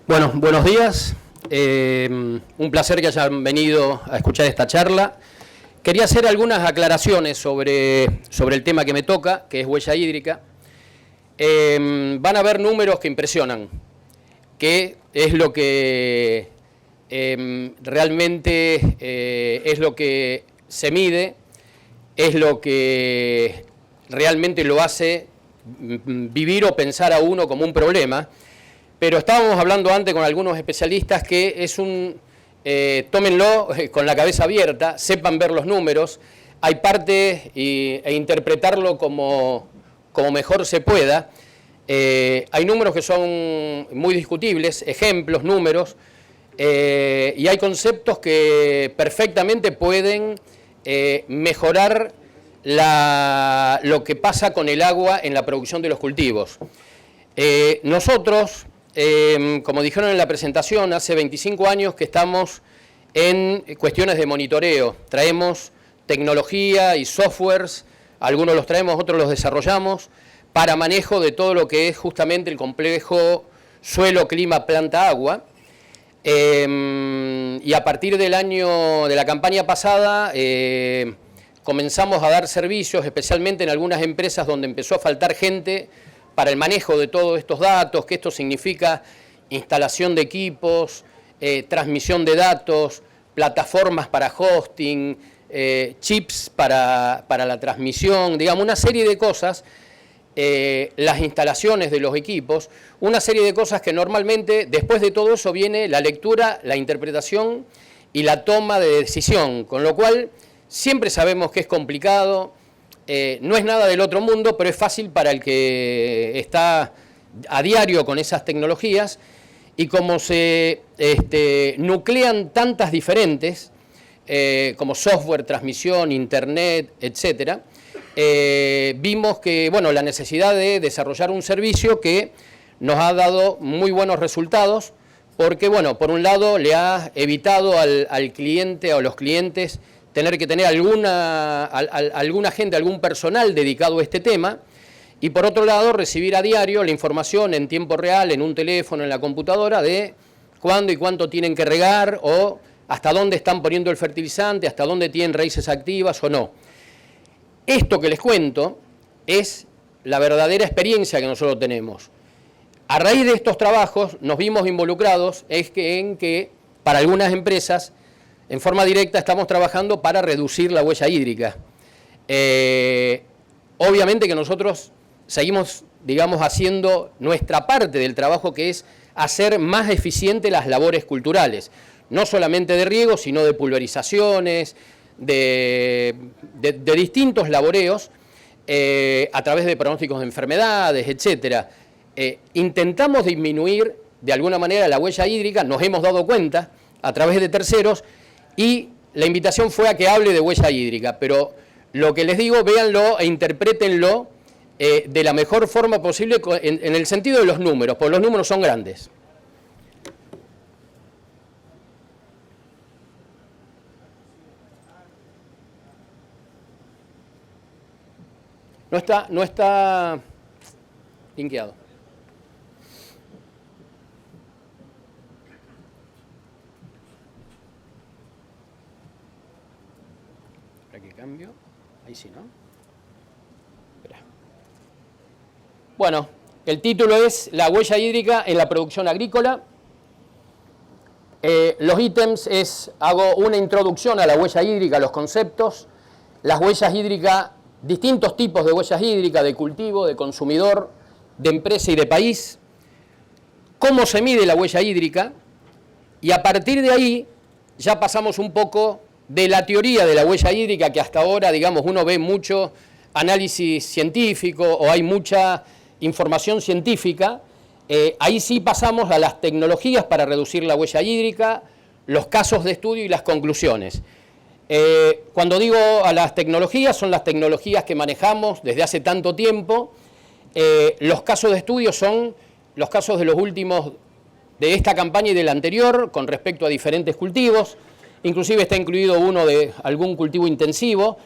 Bueno, buenos días. Un placer que hayan venido a escuchar esta charla. Quería hacer algunas aclaraciones sobre el tema que me toca, que es huella hídrica. Van a haber números que impresionan, que es lo que realmente es lo que se mide, es lo que realmente lo hace vivir o pensar a uno como un problema. Pero estábamos hablando antes con algunos especialistas que es tómenlo con la cabeza abierta, sepan ver los números, hay parte e interpretarlo como mejor se pueda. Hay números que son muy discutibles, ejemplos, números, y hay conceptos que perfectamente pueden mejorar lo que pasa con el agua en la producción de los cultivos. Nosotros, como dijeron en la presentación, hace 25 años que estamos en cuestiones de monitoreo. Traemos tecnología y softwares, algunos los traemos, otros los desarrollamos, para manejo de todo lo que es justamente el complejo suelo, clima, planta, agua. Y a partir del año de la campaña pasada comenzamos a dar servicios, especialmente en algunas empresas donde empezó a faltar gente para el manejo de todos estos datos, que esto significa instalación de equipos, transmisión de datos, plataformas para hosting, chips para la transmisión, digamos, una serie de cosas, las instalaciones de los equipos, una serie de cosas que normalmente después de todo eso viene la lectura, la interpretación y la toma de decisión, con lo cual siempre sabemos que es complicado. No es nada del otro mundo, pero es fácil para el que está a diario con esas tecnologías, y como se nuclean tantas diferentes, como software, transmisión, internet, etcétera, vimos que, bueno, la necesidad de desarrollar un servicio que nos ha dado muy buenos resultados, porque, bueno, por un lado le ha evitado al cliente o a los clientes tener que tener alguna gente, algún personal dedicado a este tema, y por otro lado recibir a diario la información en tiempo real, en un teléfono, en la computadora, de cuándo y cuánto tienen que regar, o hasta dónde están poniendo el fertilizante, hasta dónde tienen raíces activas o no. Esto que les cuento es la verdadera experiencia que nosotros tenemos. A raíz de estos trabajos nos vimos involucrados en que para algunas empresas en forma directa estamos trabajando para reducir la huella hídrica. Obviamente que nosotros seguimos, digamos, haciendo nuestra parte del trabajo, que es hacer más eficientes las labores culturales, no solamente de riego, sino de pulverizaciones, de distintos laboreos, a través de pronósticos de enfermedades, etcétera. Intentamos disminuir de alguna manera la huella hídrica, nos hemos dado cuenta a través de terceros, y la invitación fue a que hable de huella hídrica, pero lo que les digo, véanlo e interprétenlo de la mejor forma posible en el sentido de los números, porque los números son grandes. No está linkeado. Cambio, ahí sí, ¿no? Espera. Bueno, el título es La huella hídrica en la producción agrícola. Los ítems hago una introducción a la huella hídrica, a los conceptos, las huellas hídricas, distintos tipos de huellas hídricas, de cultivo, de consumidor, de empresa y de país, cómo se mide la huella hídrica, y a partir de ahí ya pasamos un poco de la teoría de la huella hídrica, que hasta ahora, digamos, uno ve mucho análisis científico o hay mucha información científica. Ahí sí pasamos a las tecnologías para reducir la huella hídrica, los casos de estudio y las conclusiones. Cuando digo a las tecnologías, son las tecnologías que manejamos desde hace tanto tiempo. Los casos de estudio son los casos de los últimos, de esta campaña y de la anterior, con respecto a diferentes cultivos. Inclusive está incluido uno de algún cultivo intensivo.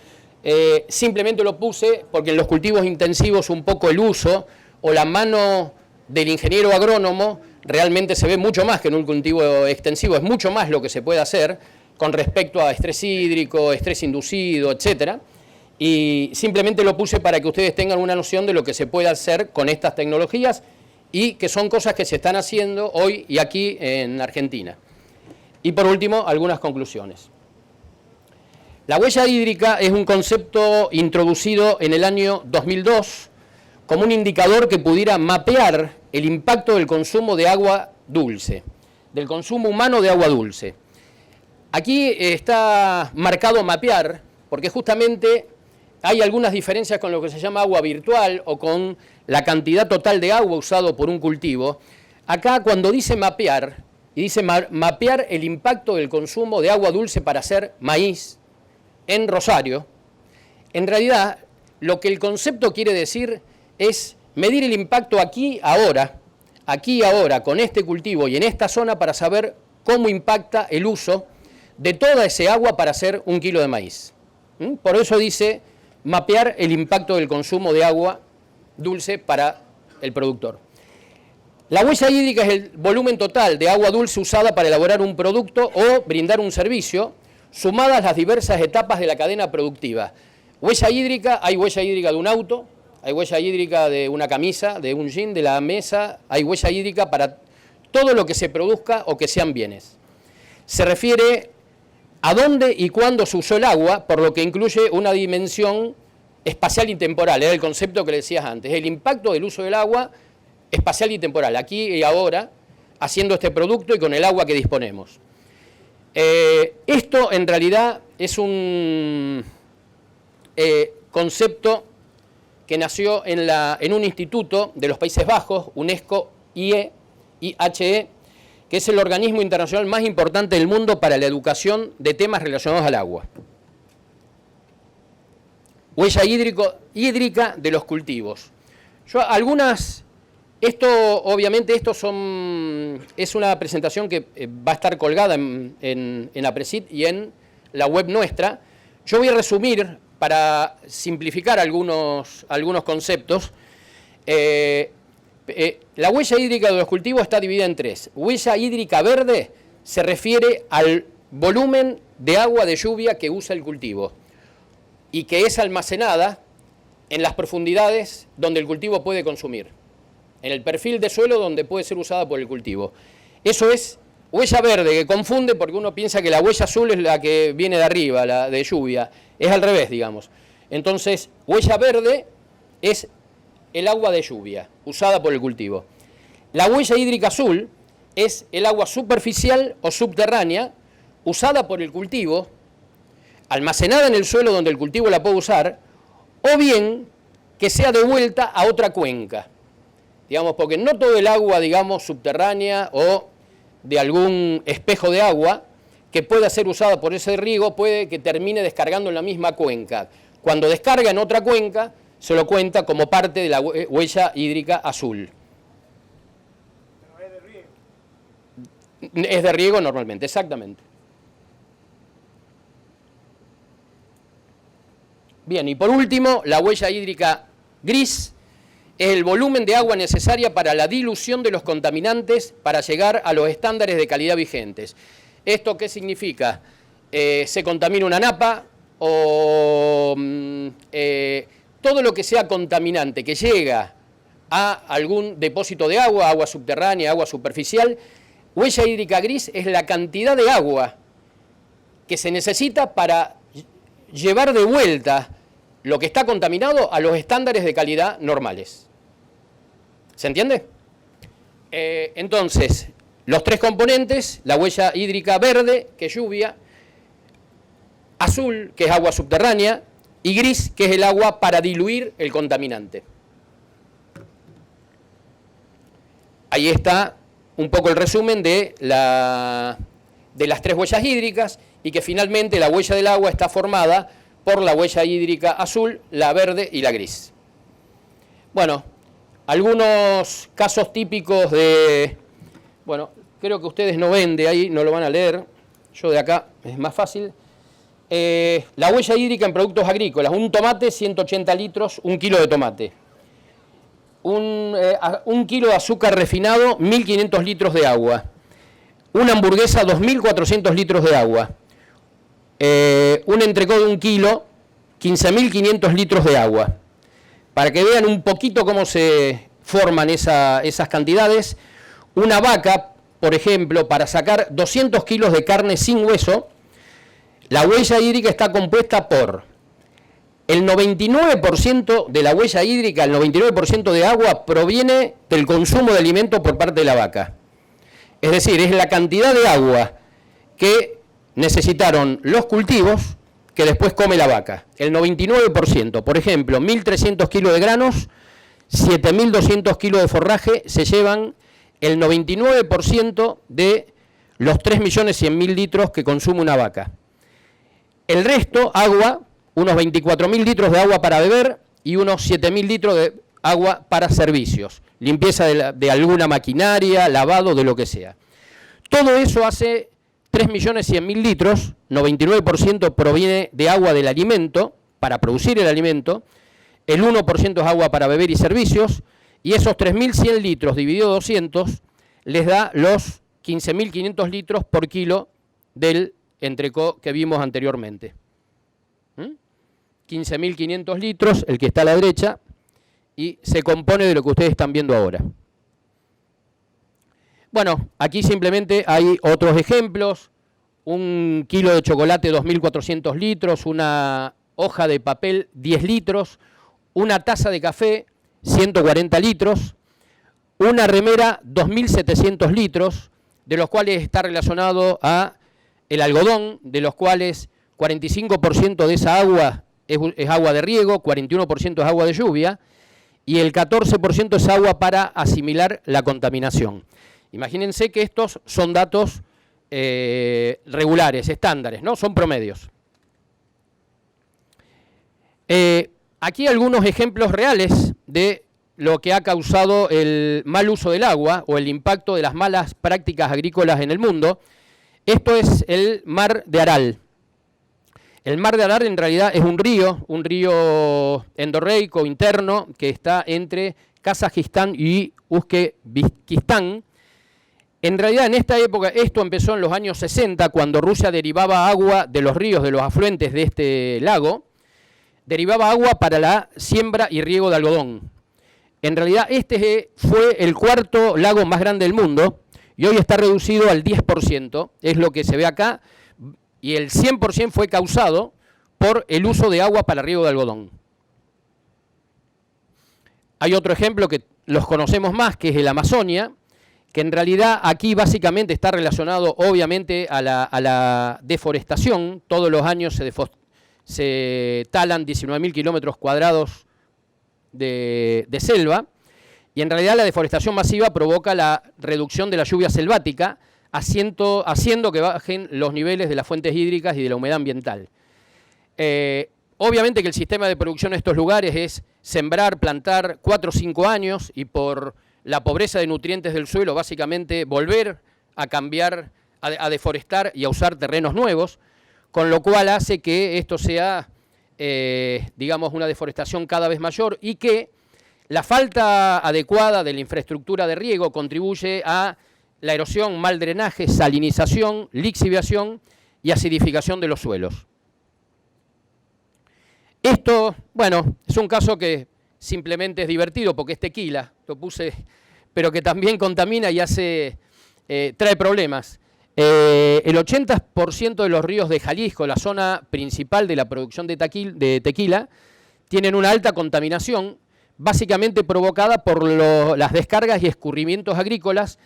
Simplemente lo puse porque en los cultivos intensivos un poco el uso o la mano del ingeniero agrónomo realmente se ve mucho más que en un cultivo extensivo, es mucho más lo que se puede hacer con respecto a estrés hídrico, estrés inducido, etcétera. Y simplemente lo puse para que ustedes tengan una noción de lo que se puede hacer con estas tecnologías y que son cosas que se están haciendo hoy y aquí en Argentina. Y por último, algunas conclusiones. La huella hídrica es un concepto introducido en el año 2002 como un indicador que pudiera mapear el impacto del consumo de agua dulce, del consumo humano de agua dulce. Aquí está marcado mapear porque justamente hay algunas diferencias con lo que se llama agua virtual o con la cantidad total de agua usado por un cultivo. Acá cuando dice mapear, y dice mapear el impacto del consumo de agua dulce para hacer maíz en Rosario, en realidad lo que el concepto quiere decir es medir el impacto aquí, ahora, con este cultivo y en esta zona para saber cómo impacta el uso de toda ese agua para hacer 1 kilo de maíz. Por eso dice mapear el impacto del consumo de agua dulce para el productor. La huella hídrica es el volumen total de agua dulce usada para elaborar un producto o brindar un servicio, sumadas las diversas etapas de la cadena productiva. Huella hídrica, hay huella hídrica de un auto, hay huella hídrica de una camisa, de un jean, de la mesa, hay huella hídrica para todo lo que se produzca o que sean bienes. Se refiere a dónde y cuándo se usó el agua, por lo que incluye una dimensión espacial y temporal, era el concepto que le decías antes, el impacto del uso del agua espacial y temporal, aquí y ahora, haciendo este producto y con el agua que disponemos. Esto en realidad es un concepto que nació en un instituto de los Países Bajos, UNESCO IHE, que es el organismo internacional más importante del mundo para la educación de temas relacionados al agua. Huella hídrica de los cultivos. Obviamente es una presentación que va a estar colgada en APRESID y en la web nuestra. Yo voy a resumir para simplificar algunos conceptos. La huella hídrica de los cultivos está dividida en 3. Huella hídrica verde se refiere al volumen de agua de lluvia que usa el cultivo y que es almacenada en las profundidades donde el cultivo puede consumir, en el perfil de suelo donde puede ser usada por el cultivo. Eso es huella verde, que confunde porque uno piensa que la huella azul es la que viene de arriba, la de lluvia. Es al revés, digamos. Entonces, huella verde es el agua de lluvia, usada por el cultivo. La huella hídrica azul es el agua superficial o subterránea, usada por el cultivo, almacenada en el suelo donde el cultivo la puede usar, o bien que sea devuelta a otra cuenca. Digamos, porque no todo el agua, digamos, subterránea o de algún espejo de agua que pueda ser usada por ese riego puede que termine descargando en la misma cuenca. Cuando descarga en otra cuenca, se lo cuenta como parte de la huella hídrica azul. Pero es de riego. Es de riego normalmente, exactamente. Bien, y por último, la huella hídrica gris es el volumen de agua necesaria para la dilución de los contaminantes para llegar a los estándares de calidad vigentes. ¿Esto qué significa? Se contamina una napa o todo lo que sea contaminante que llega a algún depósito de agua, agua subterránea, agua superficial. Huella hídrica gris es la cantidad de agua que se necesita para llevar de vuelta lo que está contaminado a los estándares de calidad normales. ¿Se entiende? Entonces, los 3 componentes, la huella hídrica verde, que es lluvia, azul, que es agua subterránea, y gris, que es el agua para diluir el contaminante. Ahí está un poco el resumen de las 3 huellas hídricas y que finalmente la huella del agua está formada por la huella hídrica azul, la verde y la gris. Bueno, algunos casos típicos de... Bueno, creo que ustedes no ven de ahí, no lo van a leer. Yo de acá es más fácil. La huella hídrica en productos agrícolas. Un tomate, 180 litros, 1 kilo de tomate. un kilo de azúcar refinado, 1.500 litros de agua. Una hamburguesa, 2.400 litros de agua. Un entrecot de 1 kilo, 15.500 litros de agua. Para que vean un poquito cómo se forman esas cantidades, una vaca, por ejemplo, para sacar 200 kilos de carne sin hueso, la huella hídrica está compuesta por el 99% de la huella hídrica, el 99% de agua proviene del consumo de alimento por parte de la vaca. Es decir, es la cantidad de agua que necesitaron los cultivos que después come la vaca. El 99%, por ejemplo, 1.300 kilos de granos, 7.200 kilos de forraje se llevan el 99% de los 3.100.000 litros que consume una vaca. El resto, agua, unos 24.000 litros de agua para beber y unos 7.000 litros de agua para servicios, limpieza de alguna maquinaria, lavado, de lo que sea. Todo eso hace 3.100.000 litros, 99% proviene de agua del alimento, para producir el alimento, el 1% es agua para beber y servicios, y esos 3.100 litros dividido 200 les da los 15.500 litros por kilo del entrecot que vimos anteriormente. 15.500 litros, el que está a la derecha, y se compone de lo que ustedes están viendo ahora. Bueno, aquí simplemente hay otros ejemplos. 1 kilo de chocolate, 2.400 litros, una hoja de papel, 10 litros, una taza de café, 140 litros, una remera, 2.700 litros, de los cuales está relacionado a el algodón, de los cuales 45% de esa agua es agua de riego, 41% es agua de lluvia, y el 14% es agua para asimilar la contaminación. Imagínense que estos son datos regulares, estándares, ¿no? Son promedios. Aquí algunos ejemplos reales de lo que ha causado el mal uso del agua o el impacto de las malas prácticas agrícolas en el mundo. Esto es el mar de Aral. El mar de Aral en realidad es un río endorreico interno que está entre Kazajistán y Uzbekistán. En realidad, en esta época, esto empezó en los años 60, cuando Rusia derivaba agua de los ríos, de los afluentes de este lago, derivaba agua para la siembra y riego de algodón. En realidad, este fue el 4.º lago más grande del mundo, y hoy está reducido al 10%, es lo que se ve acá, y el 100% fue causado por el uso de agua para riego de algodón. Hay otro ejemplo que los conocemos más, que es el Amazonia, que en realidad aquí básicamente está relacionado obviamente a la deforestación. Todos los años se talan 19.000 kilómetros cuadrados de selva, y en realidad la deforestación masiva provoca la reducción de la lluvia selvática, haciendo que bajen los niveles de las fuentes hídricas y de la humedad ambiental. Obviamente que el sistema de producción en estos lugares es sembrar, plantar 4 o 5 años, y por la pobreza de nutrientes del suelo, básicamente volver a cambiar, a deforestar y a usar terrenos nuevos, con lo cual hace que esto sea, digamos, una deforestación cada vez mayor, y que la falta adecuada de la infraestructura de riego contribuye a la erosión, mal drenaje, salinización, lixiviación y acidificación de los suelos. Esto, bueno, es un caso que simplemente es divertido porque es tequila, lo puse, pero que también contamina y trae problemas. El 80% de los ríos de Jalisco, la zona principal de la producción de tequila, tienen una alta contaminación, básicamente provocada por las descargas y escurrimientos agrícolas,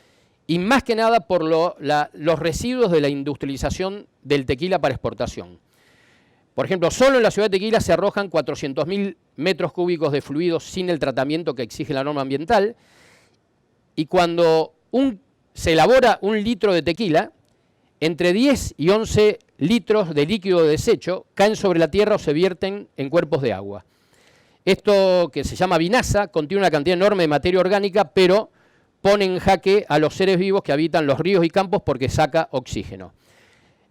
y más que nada por los residuos de la industrialización del tequila para exportación. Por ejemplo, solo en la ciudad de Tequila se arrojan 400.000 metros cúbicos de fluidos sin el tratamiento que exige la norma ambiental, y cuando se elabora 1 litro de tequila, entre 10 y 11 litros de líquido de desecho caen sobre la tierra o se vierten en cuerpos de agua. Esto, que se llama vinaza, contiene una cantidad enorme de materia orgánica, pero pone en jaque a los seres vivos que habitan los ríos y campos porque saca oxígeno.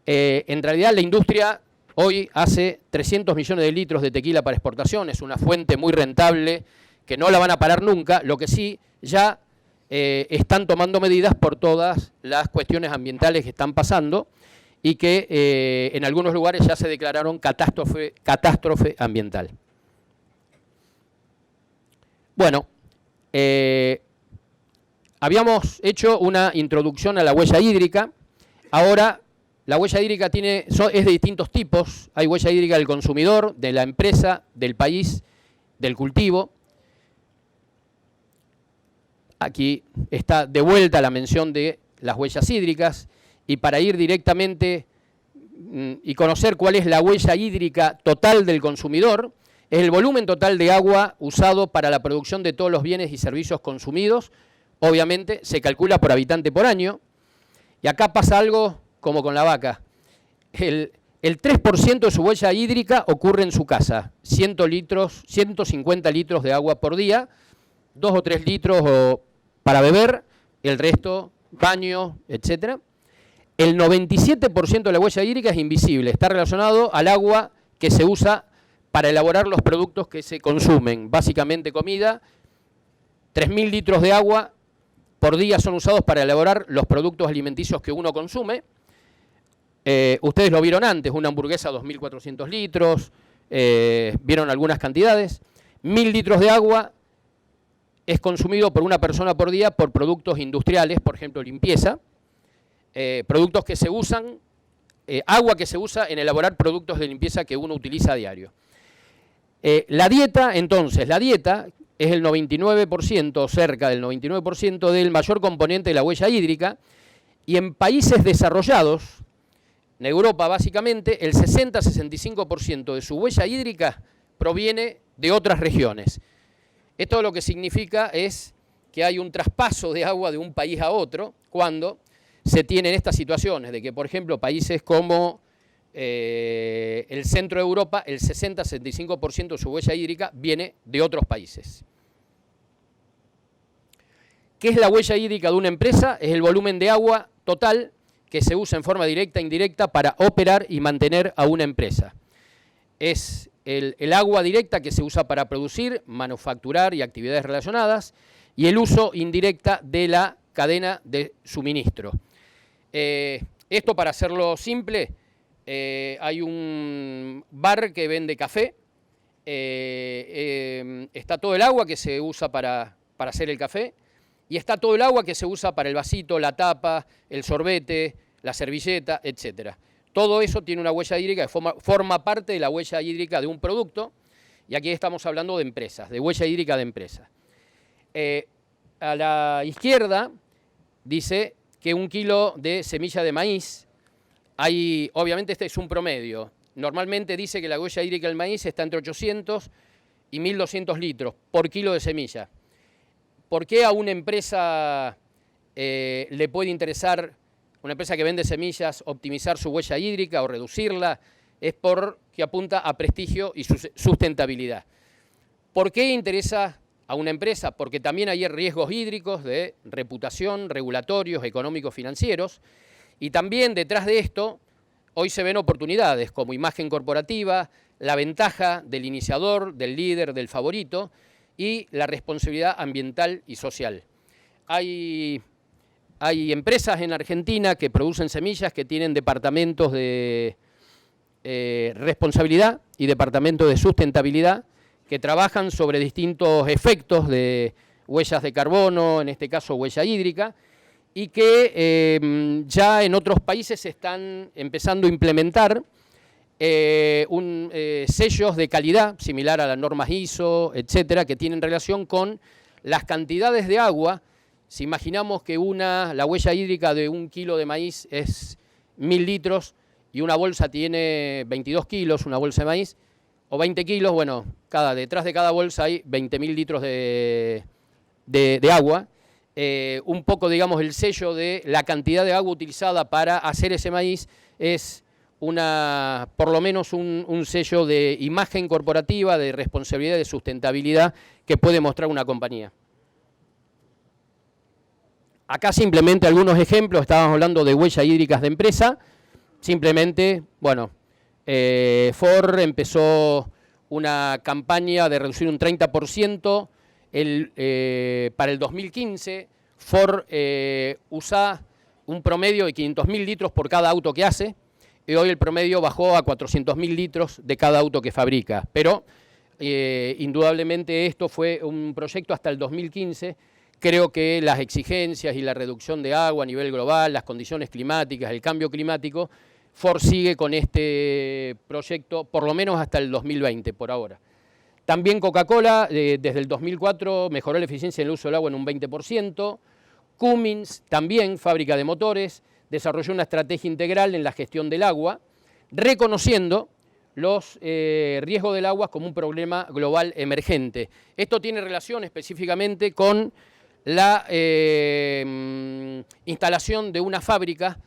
En realidad la industria hoy hace 300 millones de litros de tequila para exportación, es una fuente muy rentable que no la van a parar nunca, lo que sí ya están tomando medidas por todas las cuestiones ambientales que están pasando y que en algunos lugares ya se declararon catástrofe ambiental. Bueno, habíamos hecho una introducción a la huella hídrica. Ahora, la huella hídrica es de distintos tipos. Hay huella hídrica del consumidor, de la empresa, del país, del cultivo. Aquí está de vuelta la mención de las huellas hídricas. Y para ir directamente y conocer cuál es la huella hídrica total del consumidor, es el volumen total de agua usado para la producción de todos los bienes y servicios consumidos. Obviamente se calcula por habitante por año. Y acá pasa algo como con la vaca. El 3% de su huella hídrica ocurre en su casa. 150 litros de agua por día, 2 o 3 litros para beber, el resto baño, etc. El 97% de la huella hídrica es invisible, está relacionado al agua que se usa para elaborar los productos que se consumen, básicamente comida. 3.000 litros de agua por día son usados para elaborar los productos alimenticios que uno consume. Ustedes lo vieron antes, una hamburguesa 2.400 litros, vieron algunas cantidades. 1.000 litros de agua es consumido por una persona por día por productos industriales, por ejemplo limpieza, productos que se usan, agua que se usa en elaborar productos de limpieza que uno utiliza a diario. La dieta, entonces, la dieta es el 99%, cerca del 99% del mayor componente de la huella hídrica, y en países desarrollados, en Europa básicamente, el 60-65% de su huella hídrica proviene de otras regiones. Esto lo que significa es que hay un traspaso de agua de un país a otro cuando se tienen estas situaciones de que, por ejemplo, países como el centro de Europa, el 60-65% de su huella hídrica viene de otros países. ¿Qué es la huella hídrica de una empresa? Es el volumen de agua total que se usa en forma directa e indirecta para operar y mantener a una empresa. Es el agua directa que se usa para producir, manufacturar y actividades relacionadas, y el uso indirecta de la cadena de suministro. Esto, para hacerlo simple, hay un bar que vende café, está todo el agua que se usa para hacer el café, y está todo el agua que se usa para el vasito, la tapa, el sorbete, la servilleta, etc. Todo eso tiene una huella hídrica que forma parte de la huella hídrica de un producto, y aquí estamos hablando de empresas, de huella hídrica de empresas. A la izquierda dice que 1 kilo de semilla de maíz, obviamente este es un promedio, normalmente dice que la huella hídrica del maíz está entre 800 y 1.200 litros por kilo de semilla. ¿Por qué a una empresa le puede interesar, una empresa que vende semillas, optimizar su huella hídrica o reducirla? Es porque apunta a prestigio y sustentabilidad. ¿Por qué interesa a una empresa? Porque también hay riesgos hídricos de reputación, regulatorios, económicos, financieros, y también detrás de esto hoy se ven oportunidades como imagen corporativa, la ventaja del iniciador, del líder, del favorito, y la responsabilidad ambiental y social. Hay empresas en Argentina que producen semillas que tienen departamentos de responsabilidad y departamentos de sustentabilidad que trabajan sobre distintos efectos de huellas de carbono, en este caso huella hídrica, y que ya en otros países se están empezando a implementar sellos de calidad, similar a las normas ISO, etcétera, que tienen relación con las cantidades de agua. Si imaginamos que la huella hídrica de 1 kilo de maíz es 1.000 litros y una bolsa tiene 22 kilos, una bolsa de maíz, o 20 kilos, bueno, detrás de cada bolsa hay 20.000 litros de agua. Un poco, digamos, el sello de la cantidad de agua utilizada para hacer ese maíz es por lo menos un sello de imagen corporativa, de responsabilidad, de sustentabilidad que puede mostrar una compañía. Acá simplemente algunos ejemplos, estábamos hablando de huellas hídricas de empresa, simplemente, bueno, Ford empezó una campaña de reducir un 30% Para el 2015, Ford usa un promedio de 500.000 litros por cada auto que hace, y hoy el promedio bajó a 400.000 litros de cada auto que fabrica. Pero indudablemente esto fue un proyecto hasta el 2015. Creo que las exigencias y la reducción de agua a nivel global, las condiciones climáticas, el cambio climático, Ford sigue con este proyecto por lo menos hasta el 2020 por ahora. También Coca-Cola, desde el 2004, mejoró la eficiencia en el uso del agua en un 20%. Cummins, también fábrica de motores, desarrolló una estrategia integral en la gestión del agua, reconociendo los riesgos del agua como un problema global emergente. Esto tiene relación específicamente con la instalación de una fábrica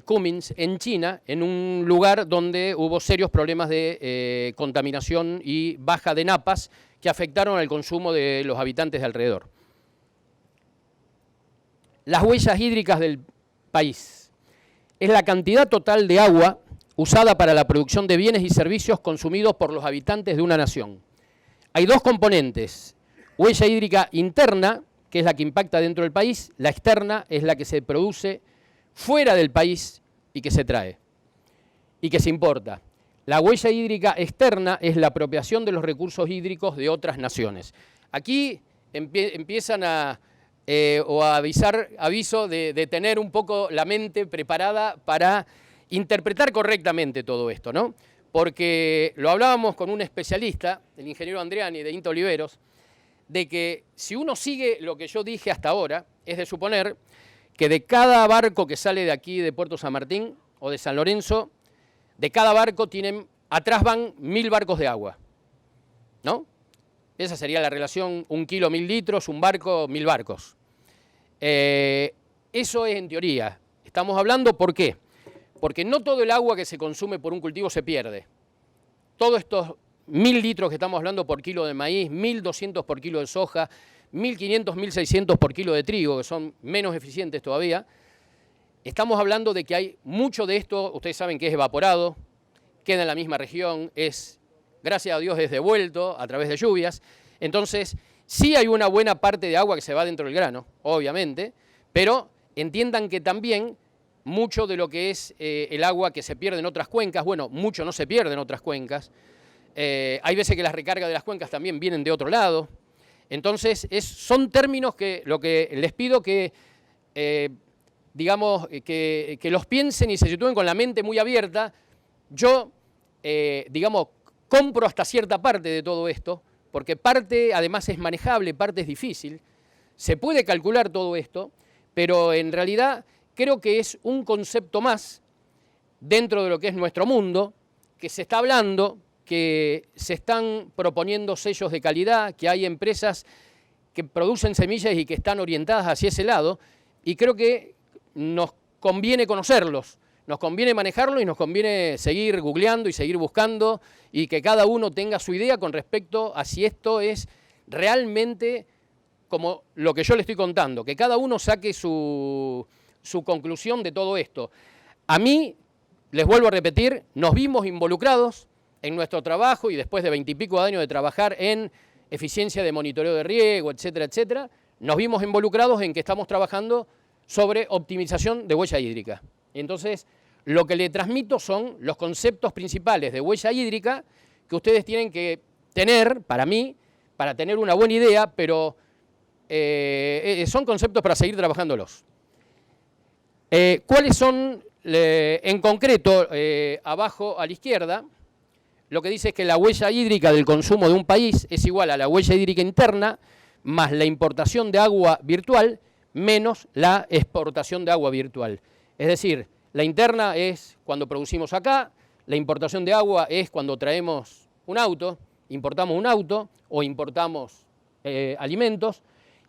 Cummins en China, en un lugar donde hubo serios problemas de contaminación y baja de napas que afectaron al consumo de los habitantes de alrededor. Las huellas hídricas del país es la cantidad total de agua usada para la producción de bienes y servicios consumidos por los habitantes de una nación. Hay dos componentes: huella hídrica interna, que es la que impacta dentro del país; la externa es la que se produce fuera del país y que se trae y que se importa. La huella hídrica externa es la apropiación de los recursos hídricos de otras naciones. Aquí empiezan a aviso de tener un poco la mente preparada para interpretar correctamente todo esto, ¿no? Porque lo hablábamos con un especialista, el ingeniero Andreani de INTA Oliveros, de que si uno sigue lo que yo dije hasta ahora, es de suponer que de cada barco que sale de aquí de Puerto San Martín o de San Lorenzo, de cada barco atrás van 1000 barcos de agua, ¿no? Esa sería la relación: 1 kilo, 1000 litros, un barco, 1000 barcos. Eso es en teoría. Estamos hablando, ¿por qué? Porque no todo el agua que se consume por un cultivo se pierde. Todos estos 1000 litros que estamos hablando por kilo de maíz, 1200 por kilo de soja, 1500, 1600 por kilo de trigo, que son menos eficientes todavía. Estamos hablando de que hay mucho de esto, ustedes saben que es evaporado, queda en la misma región, gracias a Dios es devuelto a través de lluvias. Entonces, sí hay una buena parte de agua que se va dentro del grano, obviamente, pero entiendan que también mucho de lo que es el agua que se pierde en otras cuencas, bueno, mucho no se pierde en otras cuencas. Hay veces que las recargas de las cuencas también vienen de otro lado. Entonces, son términos que lo que les pido que, digamos, que los piensen y se sitúen con la mente muy abierta. Yo, digamos, compro hasta cierta parte de todo esto, porque parte además es manejable, parte es difícil. Se puede calcular todo esto, pero en realidad creo que es un concepto más dentro de lo que es nuestro mundo, que se está hablando, que se están proponiendo sellos de calidad, que hay empresas que producen semillas y que están orientadas hacia ese lado, y creo que nos conviene conocerlos, nos conviene manejarlos y nos conviene seguir googleando y seguir buscando, y que cada uno tenga su idea con respecto a si esto es realmente como lo que yo le estoy contando, que cada uno saque su conclusión de todo esto. A mí, les vuelvo a repetir, nos vimos involucrados en nuestro trabajo, y después de 20 y pico de años de trabajar en eficiencia de monitoreo de riego, etcétera, etcétera, nos vimos involucrados en que estamos trabajando sobre optimización de huella hídrica. Entonces, lo que le transmito son los conceptos principales de huella hídrica que ustedes tienen que tener, para mí, para tener una buena idea, pero son conceptos para seguir trabajándolos. ¿Cuáles son, en concreto, abajo a la izquierda? Lo que dice es que la huella hídrica del consumo de un país es igual a la huella hídrica interna más la importación de agua virtual menos la exportación de agua virtual. Es decir, la interna es cuando producimos acá, la importación de agua es cuando traemos un auto, importamos un auto o importamos alimentos,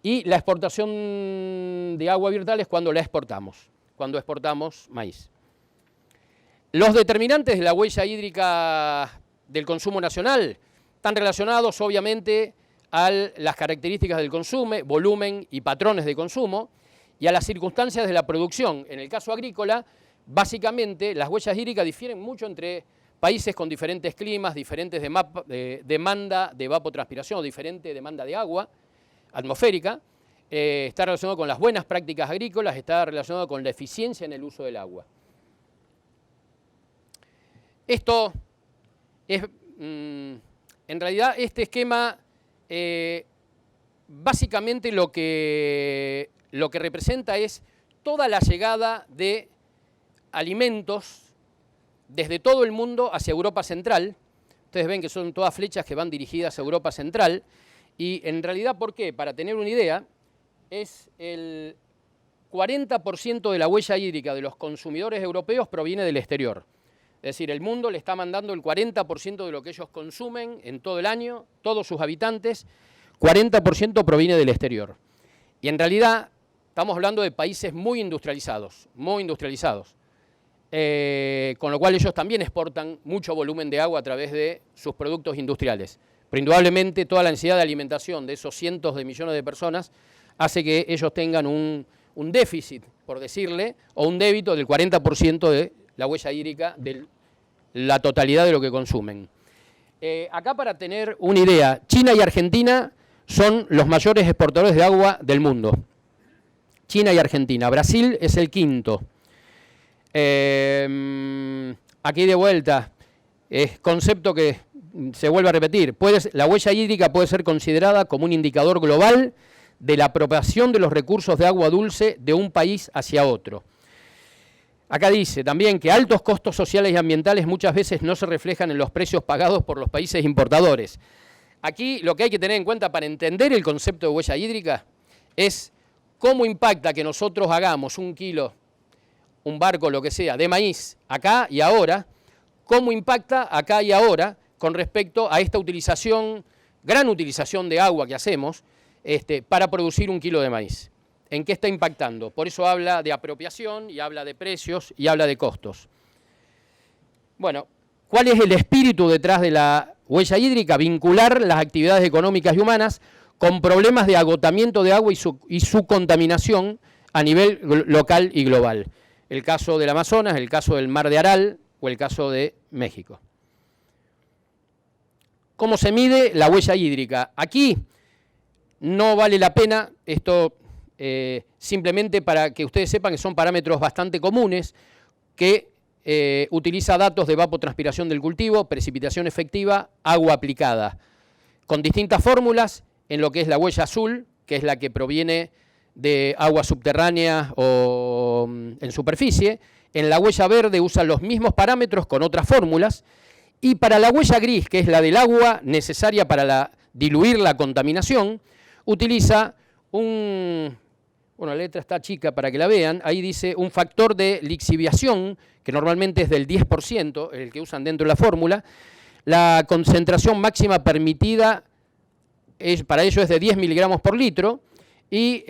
y la exportación de agua virtual es cuando la exportamos maíz. Los determinantes de la huella hídrica del consumo nacional están relacionados obviamente a las características del consumo, volumen y patrones de consumo, y a las circunstancias de la producción. En el caso agrícola, básicamente las huellas hídricas difieren mucho entre países con diferentes climas, diferentes demanda de evapotranspiración, diferente demanda de agua atmosférica, está relacionado con las buenas prácticas agrícolas, está relacionado con la eficiencia en el uso del agua. Esto es, en realidad, este esquema, básicamente lo que representa es toda la llegada de alimentos desde todo el mundo hacia Europa Central. Ustedes ven que son todas flechas que van dirigidas a Europa Central. Y en realidad, ¿por qué? Para tener una idea, es el 40% de la huella hídrica de los consumidores europeos proviene del exterior. Es decir, el mundo le está mandando el 40% de lo que ellos consumen en todo el año, todos sus habitantes, 40% proviene del exterior. Y en realidad estamos hablando de países muy industrializados, con lo cual ellos también exportan mucho volumen de agua a través de sus productos industriales. Pero indudablemente toda la necesidad de alimentación de esos cientos de millones de personas hace que ellos tengan un déficit, por decirle, o un débito del 40% de la huella hídrica de la totalidad de lo que consumen. Acá, para tener una idea, China y Argentina son los mayores exportadores de agua del mundo. China y Argentina. Brasil es el quinto. Aquí de vuelta, es concepto que se vuelve a repetir. La huella hídrica puede ser considerada como un indicador global de la apropiación de los recursos de agua dulce de un país hacia otro. Acá dice también que altos costos sociales y ambientales muchas veces no se reflejan en los precios pagados por los países importadores. Aquí lo que hay que tener en cuenta para entender el concepto de huella hídrica es cómo impacta que nosotros hagamos un kilo, un barco, lo que sea, de maíz acá y ahora, cómo impacta acá y ahora con respecto a esta utilización, gran utilización de agua que hacemos para producir un kilo de maíz. ¿En qué está impactando? Por eso habla de apropiación y habla de precios y habla de costos. Bueno, ¿cuál es el espíritu detrás de la huella hídrica? Vincular las actividades económicas y humanas con problemas de agotamiento de agua y su contaminación a nivel local y global. El caso del Amazonas, el caso del Mar de Aral o el caso de México. ¿Cómo se mide la huella hídrica? Aquí no vale la pena, esto simplemente para que ustedes sepan que son parámetros bastante comunes, que utiliza datos de evapotranspiración del cultivo, precipitación efectiva, agua aplicada, con distintas fórmulas en lo que es la huella azul, que es la que proviene de agua subterránea o en superficie. En la huella verde usan los mismos parámetros con otras fórmulas, y para la huella gris, que es la del agua necesaria para diluir la contaminación, utiliza la letra está chica para que la vean, ahí dice un factor de lixiviación, que normalmente es del 10%, el que usan dentro de la fórmula. La concentración máxima permitida para ello es de 10 miligramos por litro, y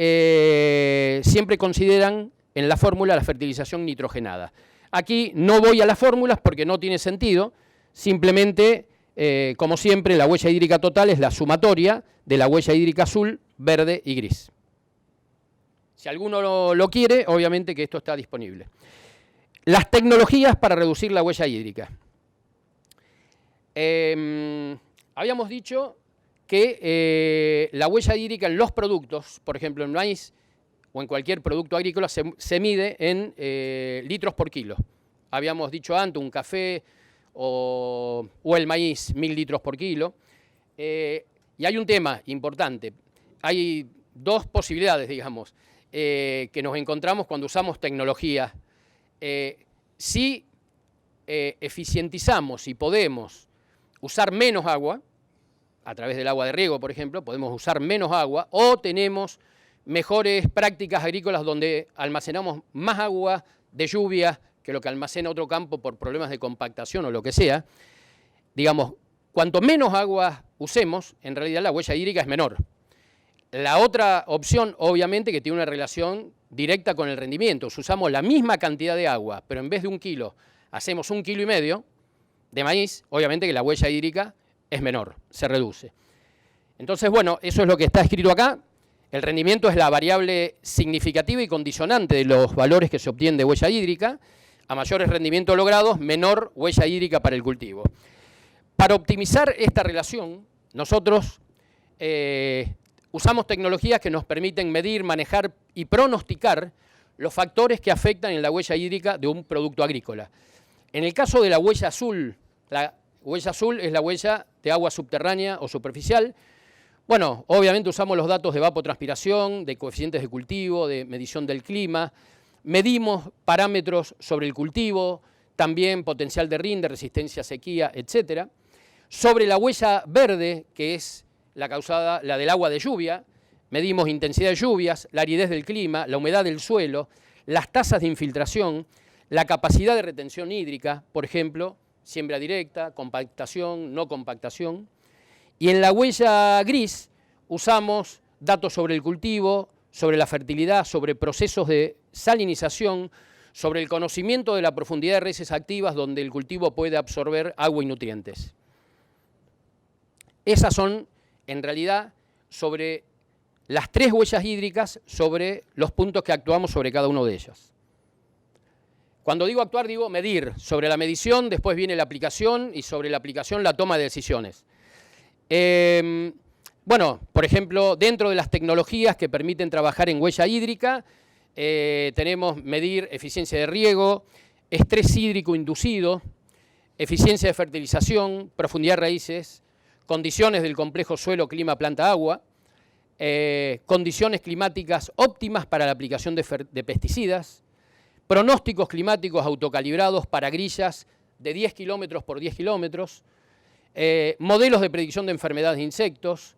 siempre consideran en la fórmula la fertilización nitrogenada. Aquí no voy a las fórmulas porque no tiene sentido, simplemente, como siempre, la huella hídrica total es la sumatoria de la huella hídrica azul, verde y gris. Si alguno lo quiere, obviamente que esto está disponible. Las tecnologías para reducir la huella hídrica. Habíamos dicho que la huella hídrica en los productos, por ejemplo en maíz o en cualquier producto agrícola, se mide en litros por kilo. Habíamos dicho antes un café o el maíz, 1000 litros por kilo. Y hay un tema importante. Hay dos posibilidades, digamos, que nos encontramos cuando usamos tecnología. Si eficientizamos y podemos usar menos agua, a través del agua de riego, por ejemplo, podemos usar menos agua, o tenemos mejores prácticas agrícolas donde almacenamos más agua de lluvia que lo que almacena otro campo por problemas de compactación o lo que sea. Digamos, cuanto menos agua usemos, en realidad la huella hídrica es menor. La otra opción, obviamente, que tiene una relación directa con el rendimiento. Si usamos la misma cantidad de agua, pero en vez de 1 kilo, hacemos 1,5 kilos de maíz, obviamente que la huella hídrica es menor, se reduce. Entonces, bueno, eso es lo que está escrito acá. El rendimiento es la variable significativa y condicionante de los valores que se obtienen de huella hídrica. a mayores rendimientos logrados, menor huella hídrica para el cultivo. Para optimizar esta relación, nosotros usamos tecnologías que nos permiten medir, manejar y pronosticar los factores que afectan en la huella hídrica de un producto agrícola. En el caso de la huella azul es la huella de agua subterránea o superficial. Bueno, obviamente usamos los datos de evapotranspiración, de coeficientes de cultivo, de medición del clima, medimos parámetros sobre el cultivo, también potencial de rinde, resistencia a sequía, etc. Sobre la huella verde, que es la del agua de lluvia, medimos intensidad de lluvias, la aridez del clima, la humedad del suelo, las tasas de infiltración, la capacidad de retención hídrica, por ejemplo, siembra directa, compactación, no compactación. Y en la huella gris usamos datos sobre el cultivo, sobre la fertilidad, sobre procesos de salinización, sobre el conocimiento de la profundidad de raíces activas donde el cultivo puede absorber agua y nutrientes. Esas son, en realidad, sobre las 3 huellas hídricas, sobre los puntos que actuamos sobre cada uno de ellas. Cuando digo actuar, digo medir. Sobre la medición, después viene la aplicación y sobre la aplicación la toma de decisiones. Bueno, por ejemplo, dentro de las tecnologías que permiten trabajar en huella hídrica, tenemos medir eficiencia de riego, estrés hídrico inducido, eficiencia de fertilización, profundidad de raíces, condiciones del complejo suelo, clima, planta, agua, condiciones climáticas óptimas para la aplicación de pesticidas, pronósticos climáticos autocalibrados para grillas de 10 kilómetros por 10 kilómetros, modelos de predicción de enfermedades de insectos.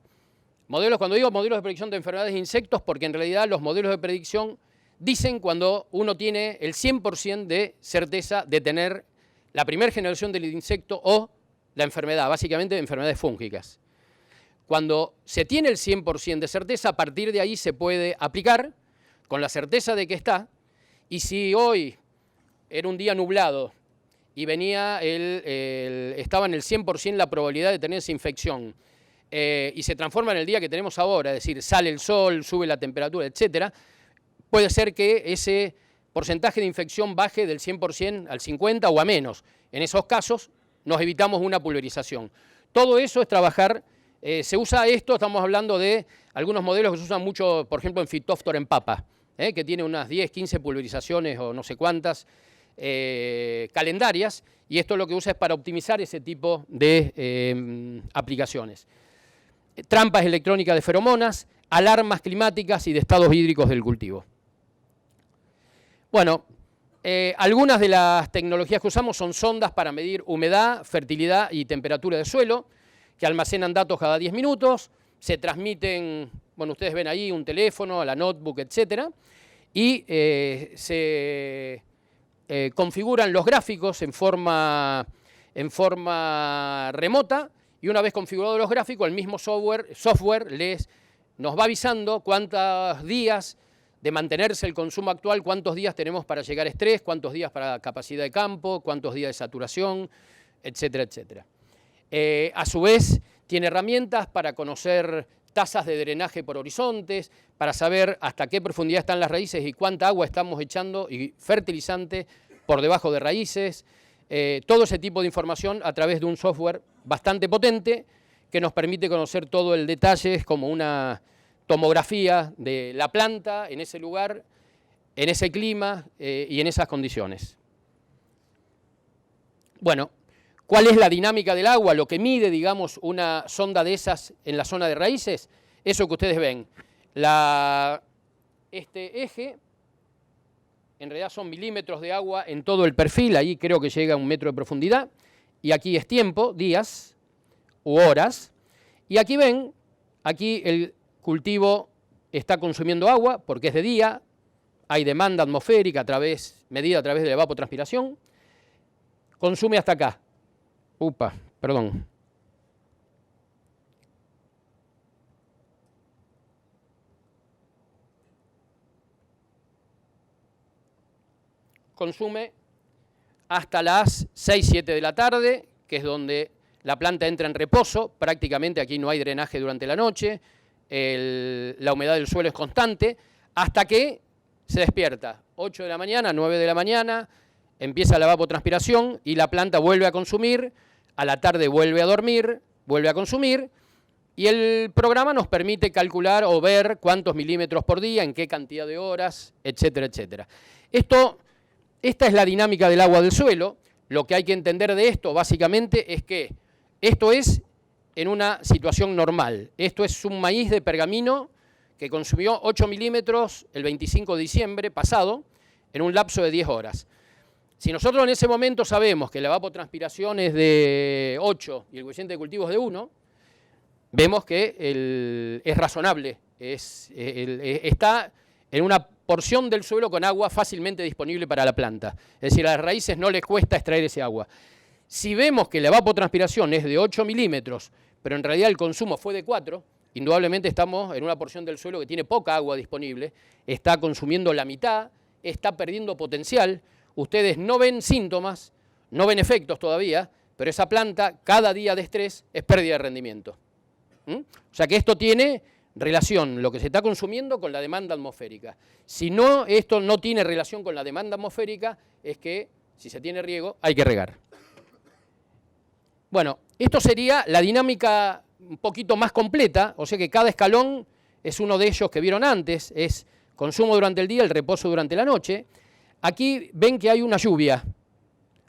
Cuando digo modelos de predicción de enfermedades de insectos, porque en realidad los modelos de predicción dicen cuando uno tiene el 100% de certeza de tener la primera generación del insecto o la enfermedad, básicamente enfermedades fúngicas. Cuando se tiene el 100% de certeza, a partir de ahí se puede aplicar con la certeza de que está. Y si hoy era un día nublado y venía estaba en el 100% la probabilidad de tener esa infección y se transforma en el día que tenemos ahora, es decir, sale el sol, sube la temperatura, etc., puede ser que ese porcentaje de infección baje del 100% al 50% o a menos. En esos casos nos evitamos una pulverización. Todo eso es trabajar, se usa esto, estamos hablando de algunos modelos que se usan mucho, por ejemplo, en Phytophthora en papa, que tiene unas 10, 15 pulverizaciones o no sé cuántas calendarias, y esto lo que usa es para optimizar ese tipo de aplicaciones. Trampas electrónicas de feromonas, alarmas climáticas y de estados hídricos del cultivo. Bueno, algunas de las tecnologías que usamos son sondas para medir humedad, fertilidad y temperatura del suelo, que almacenan datos cada 10 minutos, se transmiten, bueno, ustedes ven ahí un teléfono, a la notebook, etcétera, y se configuran los gráficos en forma remota, y una vez configurados los gráficos, el mismo software nos va avisando cuántos días de mantenerse el consumo actual, cuántos días tenemos para llegar a estrés, cuántos días para capacidad de campo, cuántos días de saturación, etcétera, etcétera. A su vez, tiene herramientas para conocer tasas de drenaje por horizontes, para saber hasta qué profundidad están las raíces y cuánta agua estamos echando y fertilizante por debajo de raíces. Todo ese tipo de información a través de un software bastante potente que nos permite conocer todo el detalle, es como una tomografía de la planta en ese lugar, en ese clima y en esas condiciones. Bueno, ¿cuál es la dinámica del agua? Lo que mide, digamos, una sonda de esas en la zona de raíces, eso que ustedes ven. Este eje, en realidad son milímetros de agua en todo el perfil, ahí creo que llega a 1 metro de profundidad, y aquí es tiempo, días u horas, y aquí ven, aquí el cultivo está consumiendo agua porque es de día, hay demanda atmosférica medida a través de la evapotranspiración, consume hasta acá. Perdón. Consume hasta las 6, 7 de la tarde, que es donde la planta entra en reposo, prácticamente aquí no hay drenaje durante la noche, la humedad del suelo es constante, hasta que se despierta, 8 de la mañana, 9 de la mañana, empieza la evapotranspiración y la planta vuelve a consumir, a la tarde vuelve a dormir, vuelve a consumir, y el programa nos permite calcular o ver cuántos milímetros por día, en qué cantidad de horas, etcétera, etcétera. Esta es la dinámica del agua del suelo. Lo que hay que entender de esto, básicamente, es que esto es en una situación normal. Esto es un maíz de pergamino que consumió 8 milímetros el 25 de diciembre pasado, en un lapso de 10 horas. Si nosotros en ese momento sabemos que la evapotranspiración es de 8 y el coeficiente de cultivo es de 1, vemos que es razonable, está en una porción del suelo con agua fácilmente disponible para la planta. Es decir, a las raíces no les cuesta extraer ese agua. Si vemos que la evapotranspiración es de 8 milímetros, pero en realidad el consumo fue de 4, indudablemente estamos en una porción del suelo que tiene poca agua disponible, está consumiendo la mitad, está perdiendo potencial. Ustedes no ven síntomas, no ven efectos todavía, pero esa planta, cada día de estrés, es pérdida de rendimiento. O sea que esto tiene relación, lo que se está consumiendo, con la demanda atmosférica. Si no, esto no tiene relación con la demanda atmosférica, es que si se tiene riego, hay que regar. Bueno, esto sería la dinámica un poquito más completa, o sea que cada escalón es uno de ellos que vieron antes, es consumo durante el día, el reposo durante la noche. Aquí ven que hay una lluvia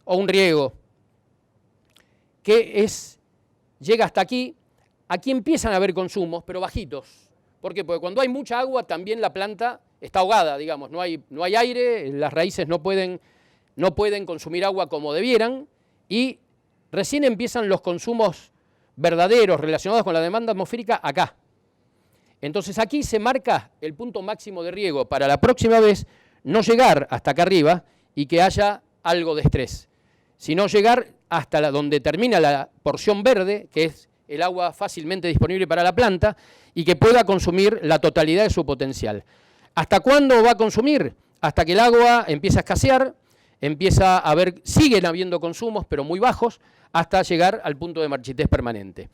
o un riego que llega hasta aquí. Aquí empiezan a haber consumos, pero bajitos. ¿Por qué? Porque cuando hay mucha agua también la planta está ahogada, digamos, no hay aire, las raíces no pueden consumir agua como debieran, y recién empiezan los consumos verdaderos relacionados con la demanda atmosférica acá. Entonces aquí se marca el punto máximo de riego para la próxima vez no llegar hasta acá arriba y que haya algo de estrés, sino llegar hasta donde termina la porción verde, que es el agua fácilmente disponible para la planta, y que pueda consumir la totalidad de su potencial. ¿Hasta cuándo va a consumir? Hasta que el agua empieza a escasear, siguen habiendo consumos, pero muy bajos, hasta llegar al punto de marchitez permanente.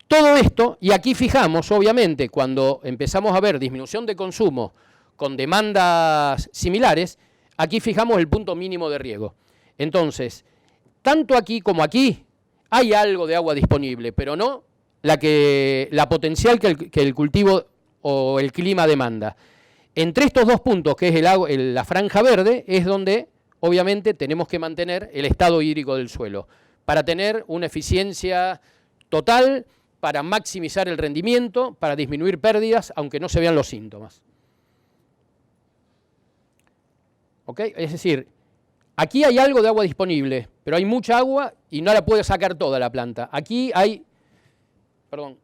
Todo esto, y aquí fijamos, obviamente, cuando empezamos a ver disminución de consumo con demandas similares, aquí fijamos el punto mínimo de riego. Entonces, tanto aquí como aquí, hay algo de agua disponible, pero no la potencial que el cultivo o el clima demanda. Entre estos dos puntos, que es la franja verde, es donde obviamente tenemos que mantener el estado hídrico del suelo, para tener una eficiencia total, para maximizar el rendimiento, para disminuir pérdidas, aunque no se vean los síntomas. ¿Ok? Es decir, aquí hay algo de agua disponible, pero hay mucha agua y no la puede sacar toda la planta. Aquí hay, perdón,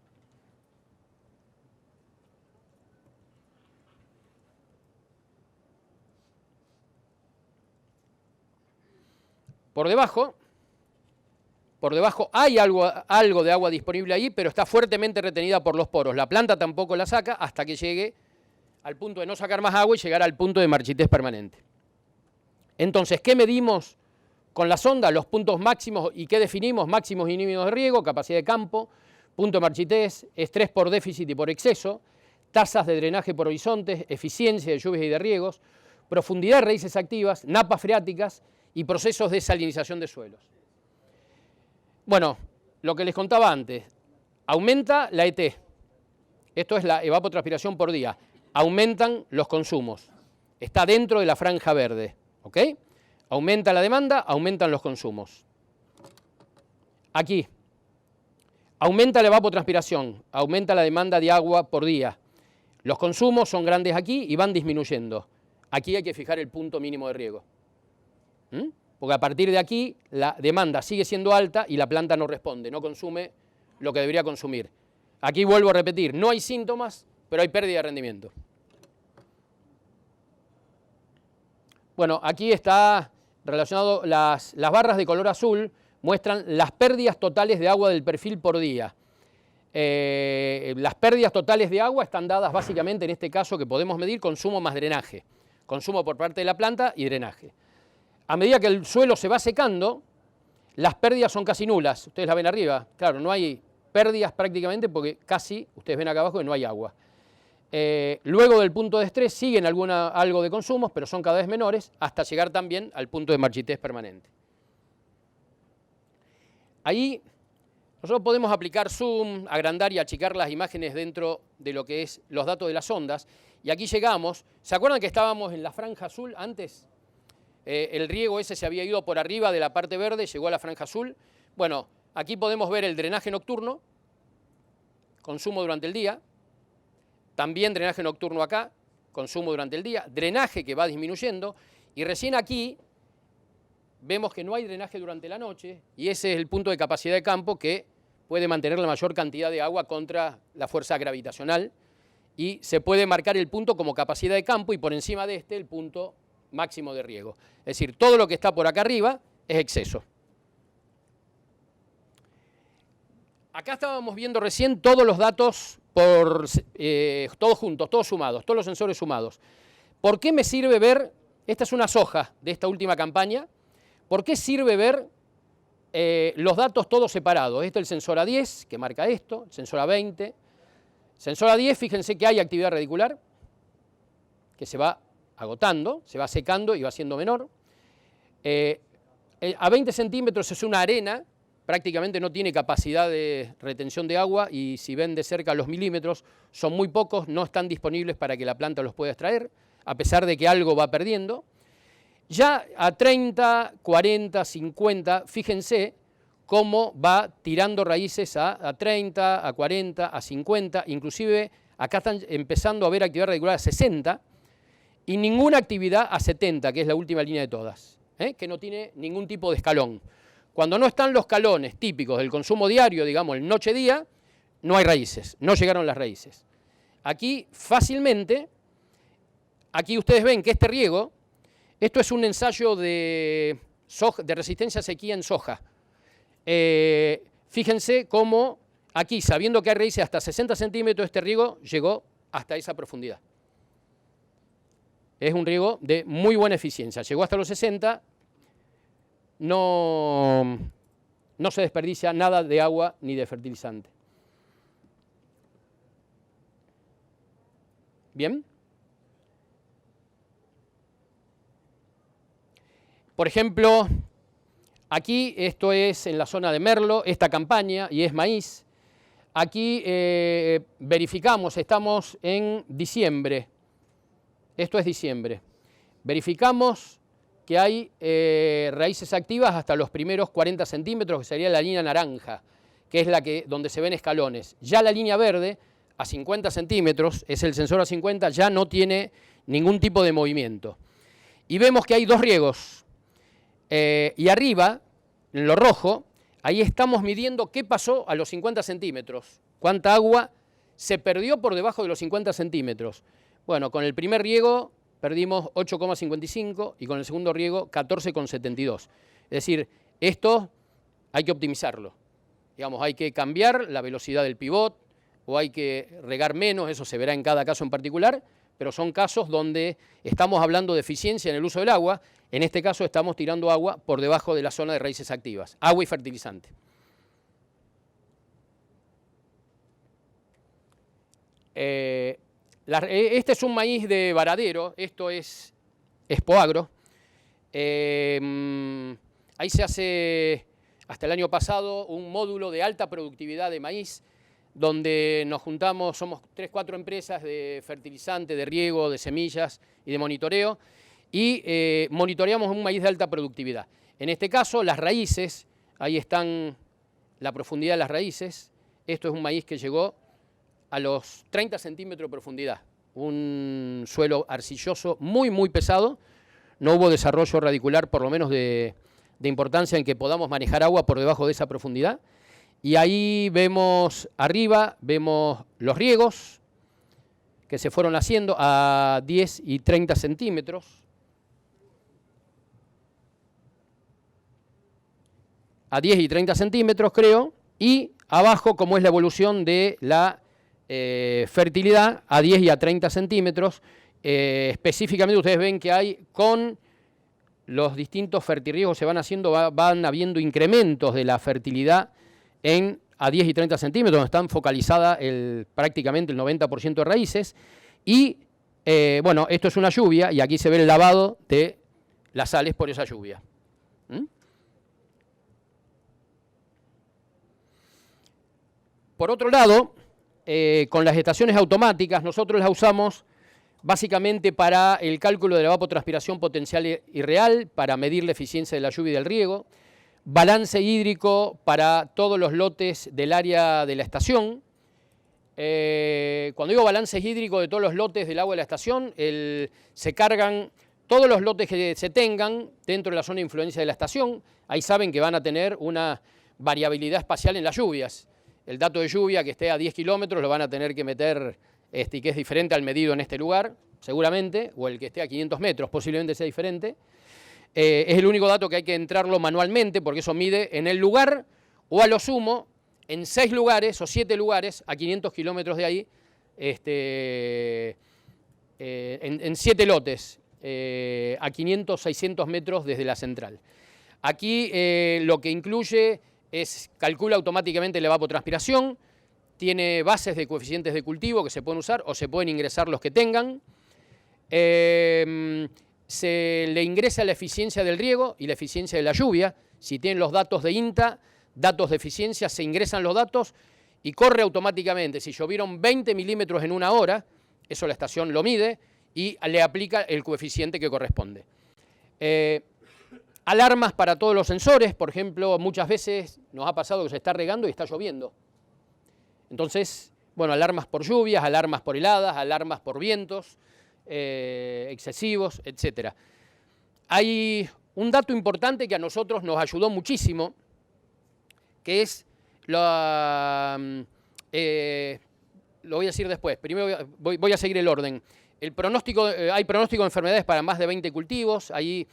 por debajo hay algo de agua disponible ahí, pero está fuertemente retenida por los poros. La planta tampoco la saca hasta que llegue al punto de no sacar más agua y llegar al punto de marchitez permanente. Entonces, ¿qué medimos con la sonda? Los puntos máximos. ¿Y qué definimos? Máximos y mínimos de riego, capacidad de campo, punto de marchitez, estrés por déficit y por exceso, tasas de drenaje por horizontes, eficiencia de lluvias y de riegos, profundidad de raíces activas, napas freáticas y procesos de salinización de suelos. Bueno, lo que les contaba antes, aumenta la ET, esto es la evapotranspiración por día, aumentan los consumos, está dentro de la franja verde, ¿ok? Aumenta la demanda, aumentan los consumos. Aquí, aumenta la evapotranspiración, aumenta la demanda de agua por día, los consumos son grandes aquí y van disminuyendo. Aquí hay que fijar el punto mínimo de riego. Porque a partir de aquí la demanda sigue siendo alta y la planta no responde, no consume lo que debería consumir. Aquí vuelvo a repetir, no hay síntomas, pero hay pérdida de rendimiento. Bueno, aquí está relacionado, las barras de color azul muestran las pérdidas totales de agua del perfil por día. Las pérdidas totales de agua están dadas básicamente en este caso que podemos medir consumo más drenaje, consumo por parte de la planta y drenaje. A medida que el suelo se va secando, las pérdidas son casi nulas. Ustedes la ven arriba. Claro, no hay pérdidas prácticamente porque casi, ustedes ven acá abajo que no hay agua. Luego del punto de estrés siguen algo de consumos, pero son cada vez menores, hasta llegar también al punto de marchitez permanente. Ahí nosotros podemos aplicar zoom, agrandar y achicar las imágenes dentro de lo que es los datos de las ondas. Y aquí llegamos. ¿Se acuerdan que estábamos en la franja azul antes? El riego ese se había ido por arriba de la parte verde, llegó a la franja azul. Bueno, aquí podemos ver el drenaje nocturno, consumo durante el día. También drenaje nocturno acá, consumo durante el día. Drenaje que va disminuyendo. Y recién aquí vemos que no hay drenaje durante la noche. Y ese es el punto de capacidad de campo que puede mantener la mayor cantidad de agua contra la fuerza gravitacional. Y se puede marcar el punto como capacidad de campo y por encima de este el punto máximo de riego. Es decir, todo lo que está por acá arriba es exceso. Acá estábamos viendo recién todos los datos, todos juntos, todos sumados, todos los sensores sumados. ¿Por qué me sirve ver, esta es una soja de esta última campaña, por qué sirve ver los datos todos separados? Este es el sensor A10, que marca esto, el sensor A20. Sensor A10, fíjense que hay actividad radicular, que se va agotando, se va secando y va siendo menor. A 20 centímetros es una arena, prácticamente no tiene capacidad de retención de agua y si ven de cerca los milímetros son muy pocos, no están disponibles para que la planta los pueda extraer, a pesar de que algo va perdiendo. Ya a 30, 40, 50, fíjense cómo va tirando raíces a 30, a 40, a 50, inclusive acá están empezando a haber actividad radicular a 60 y ninguna actividad a 70, que es la última línea de todas, que no tiene ningún tipo de escalón. Cuando no están los escalones típicos del consumo diario, digamos el noche-día, no hay raíces, no llegaron las raíces. Aquí fácilmente, aquí ustedes ven que este riego, esto es un ensayo de resistencia a sequía en soja. Fíjense cómo aquí, sabiendo que hay raíces hasta 60 centímetros, este riego llegó hasta esa profundidad. Es un riego de muy buena eficiencia. Llegó hasta los 60, no se desperdicia nada de agua ni de fertilizante. ¿Bien? Por ejemplo, aquí esto es en la zona de Merlo, esta campaña, y es maíz. Aquí verificamos, estamos en diciembre. Esto es diciembre. Verificamos que hay raíces activas hasta los primeros 40 centímetros, que sería la línea naranja, que es la donde se ven escalones. Ya la línea verde, a 50 centímetros, es el sensor a 50, ya no tiene ningún tipo de movimiento. Y vemos que hay dos riegos. Y arriba, en lo rojo, ahí estamos midiendo qué pasó a los 50 centímetros. Cuánta agua se perdió por debajo de los 50 centímetros. Bueno, con el primer riego perdimos 8,55 y con el segundo riego 14,72. Es decir, esto hay que optimizarlo. Digamos, hay que cambiar la velocidad del pivot o hay que regar menos, eso se verá en cada caso en particular, pero son casos donde estamos hablando de eficiencia en el uso del agua. En este caso estamos tirando agua por debajo de la zona de raíces activas, agua y fertilizante. Este es un maíz de varadero, esto es Expoagro. Ahí se hace, hasta el año pasado, un módulo de alta productividad de maíz, donde nos juntamos, somos 3 o 4 empresas de fertilizante, de riego, de semillas y de monitoreo, y monitoreamos un maíz de alta productividad. En este caso, las raíces, ahí están la profundidad de las raíces. Esto es un maíz que llegó a los 30 centímetros de profundidad, un suelo arcilloso muy, muy pesado. No hubo desarrollo radicular, por lo menos de importancia en que podamos manejar agua por debajo de esa profundidad. Y ahí vemos arriba, vemos los riegos que se fueron haciendo a 10 y 30 centímetros. A 10 y 30 centímetros, creo, y abajo cómo es la evolución de la fertilidad a 10 y a 30 centímetros. Específicamente ustedes ven que hay con los distintos fertirriegos se van haciendo, van habiendo incrementos de la fertilidad a 10 y 30 centímetros, donde están focalizadas prácticamente el 90% de raíces. Y bueno, esto es una lluvia y aquí se ve el lavado de las sales por esa lluvia. Por otro lado, con las estaciones automáticas, nosotros las usamos básicamente para el cálculo de la evapotranspiración potencial y real, para medir la eficiencia de la lluvia y del riego, balance hídrico para todos los lotes del área de la estación. Cuando digo balance hídrico de todos los lotes del agua de la estación, se cargan todos los lotes que se tengan dentro de la zona de influencia de la estación. Ahí saben que van a tener una variabilidad espacial en las lluvias. El dato de lluvia que esté a 10 kilómetros lo van a tener que meter, y que es diferente al medido en este lugar, seguramente, o el que esté a 500 metros, posiblemente sea diferente. Es el único dato que hay que entrarlo manualmente, porque eso mide en el lugar, o a lo sumo, en 6 lugares o 7 lugares, a 500 kilómetros de ahí, en 7 lotes, a 500, 600 metros desde la central. Aquí lo que incluye calcula automáticamente la evapotranspiración, tiene bases de coeficientes de cultivo que se pueden usar o se pueden ingresar los que tengan. Se le ingresa la eficiencia del riego y la eficiencia de la lluvia. Si tienen los datos de INTA, datos de eficiencia, se ingresan los datos y corre automáticamente. Si llovieron 20 milímetros en una hora, eso la estación lo mide y le aplica el coeficiente que corresponde. Alarmas para todos los sensores, por ejemplo, muchas veces nos ha pasado que se está regando y está lloviendo. Entonces, bueno, alarmas por lluvias, alarmas por heladas, alarmas por vientos excesivos, etc. Hay un dato importante que a nosotros nos ayudó muchísimo, que es, lo voy a decir después, primero voy a seguir el orden. Hay pronóstico de enfermedades para más de 20 cultivos, ahí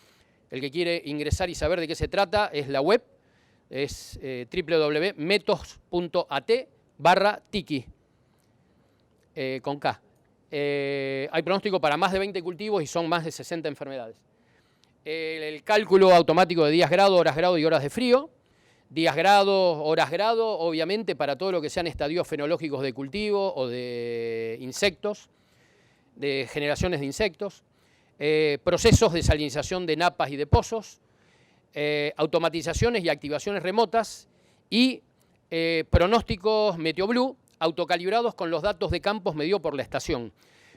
el que quiere ingresar y saber de qué se trata es la web, es www.metos.at/tiki, con K. Hay pronóstico para más de 20 cultivos y son más de 60 enfermedades. El cálculo automático de días grado, horas grado y horas de frío. Días grado, horas grado, obviamente para todo lo que sean estadios fenológicos de cultivo o de insectos, de generaciones de insectos. Procesos de salinización de napas y de pozos, automatizaciones y activaciones remotas y pronósticos MeteoBlue autocalibrados con los datos de campos medidos por la estación.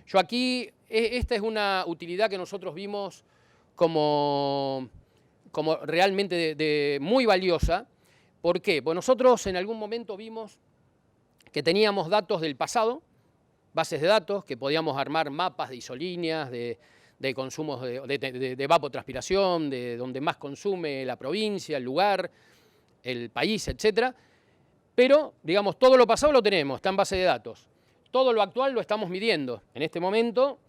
Yo aquí, esta es una utilidad que nosotros vimos como realmente muy valiosa. ¿Por qué? Pues nosotros en algún momento vimos que teníamos datos del pasado, bases de datos, que podíamos armar mapas de isolíneas, de consumos de evapotranspiración, de donde más consume la provincia, el lugar, el país, etc. Pero, digamos, todo lo pasado lo tenemos, está en base de datos. Todo lo actual lo estamos midiendo. En este momento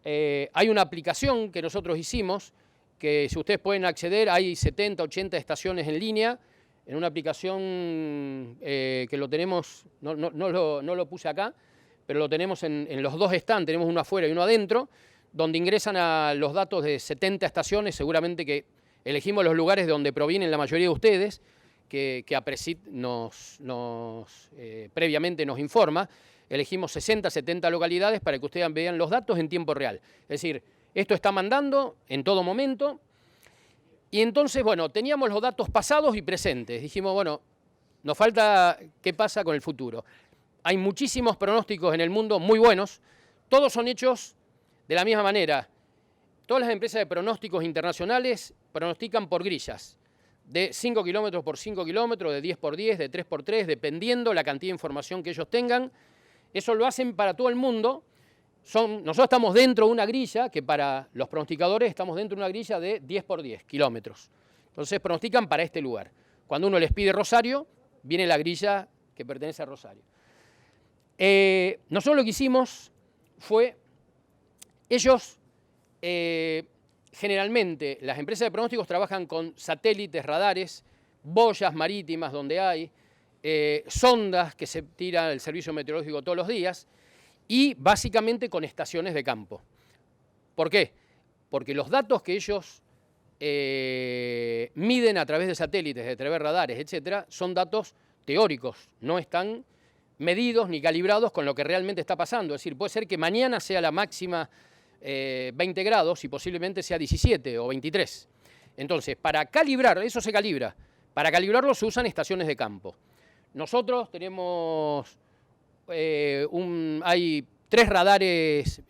hay una aplicación que nosotros hicimos, que si ustedes pueden acceder, hay 70, 80 estaciones en línea, en una aplicación que lo tenemos, no lo puse acá, pero lo tenemos en los dos stands, tenemos uno afuera y uno adentro, donde ingresan a los datos de 70 estaciones, seguramente que elegimos los lugares de donde provienen la mayoría de ustedes, que APRESID previamente nos informa. Elegimos 60, 70 localidades para que ustedes vean los datos en tiempo real. Es decir, esto está mandando en todo momento. Y entonces, bueno, teníamos los datos pasados y presentes. Dijimos, bueno, nos falta qué pasa con el futuro. Hay muchísimos pronósticos en el mundo muy buenos. Todos son hechos de la misma manera. Todas las empresas de pronósticos internacionales pronostican por grillas. De 5 kilómetros por 5 kilómetros, de 10 por 10, de 3 por 3, dependiendo la cantidad de información que ellos tengan. Eso lo hacen para todo el mundo. Nosotros estamos dentro de una grilla, que para los pronosticadores estamos dentro de una grilla de 10 por 10 kilómetros. Entonces pronostican para este lugar. Cuando uno les pide Rosario, viene la grilla que pertenece a Rosario. Nosotros lo que hicimos fue, ellos generalmente, las empresas de pronósticos trabajan con satélites, radares, boyas marítimas donde hay, sondas que se tira el servicio meteorológico todos los días, y básicamente con estaciones de campo. ¿Por qué? Porque los datos que ellos miden a través de satélites, a través de radares, etc., son datos teóricos no están medidos ni calibrados con lo que realmente está pasando. Es decir, puede ser que mañana sea la máxima 20 grados y posiblemente sea 17 o 23. Entonces, para calibrar, eso se calibra. Para calibrarlo se usan estaciones de campo. Nosotros tenemos, hay 3 radares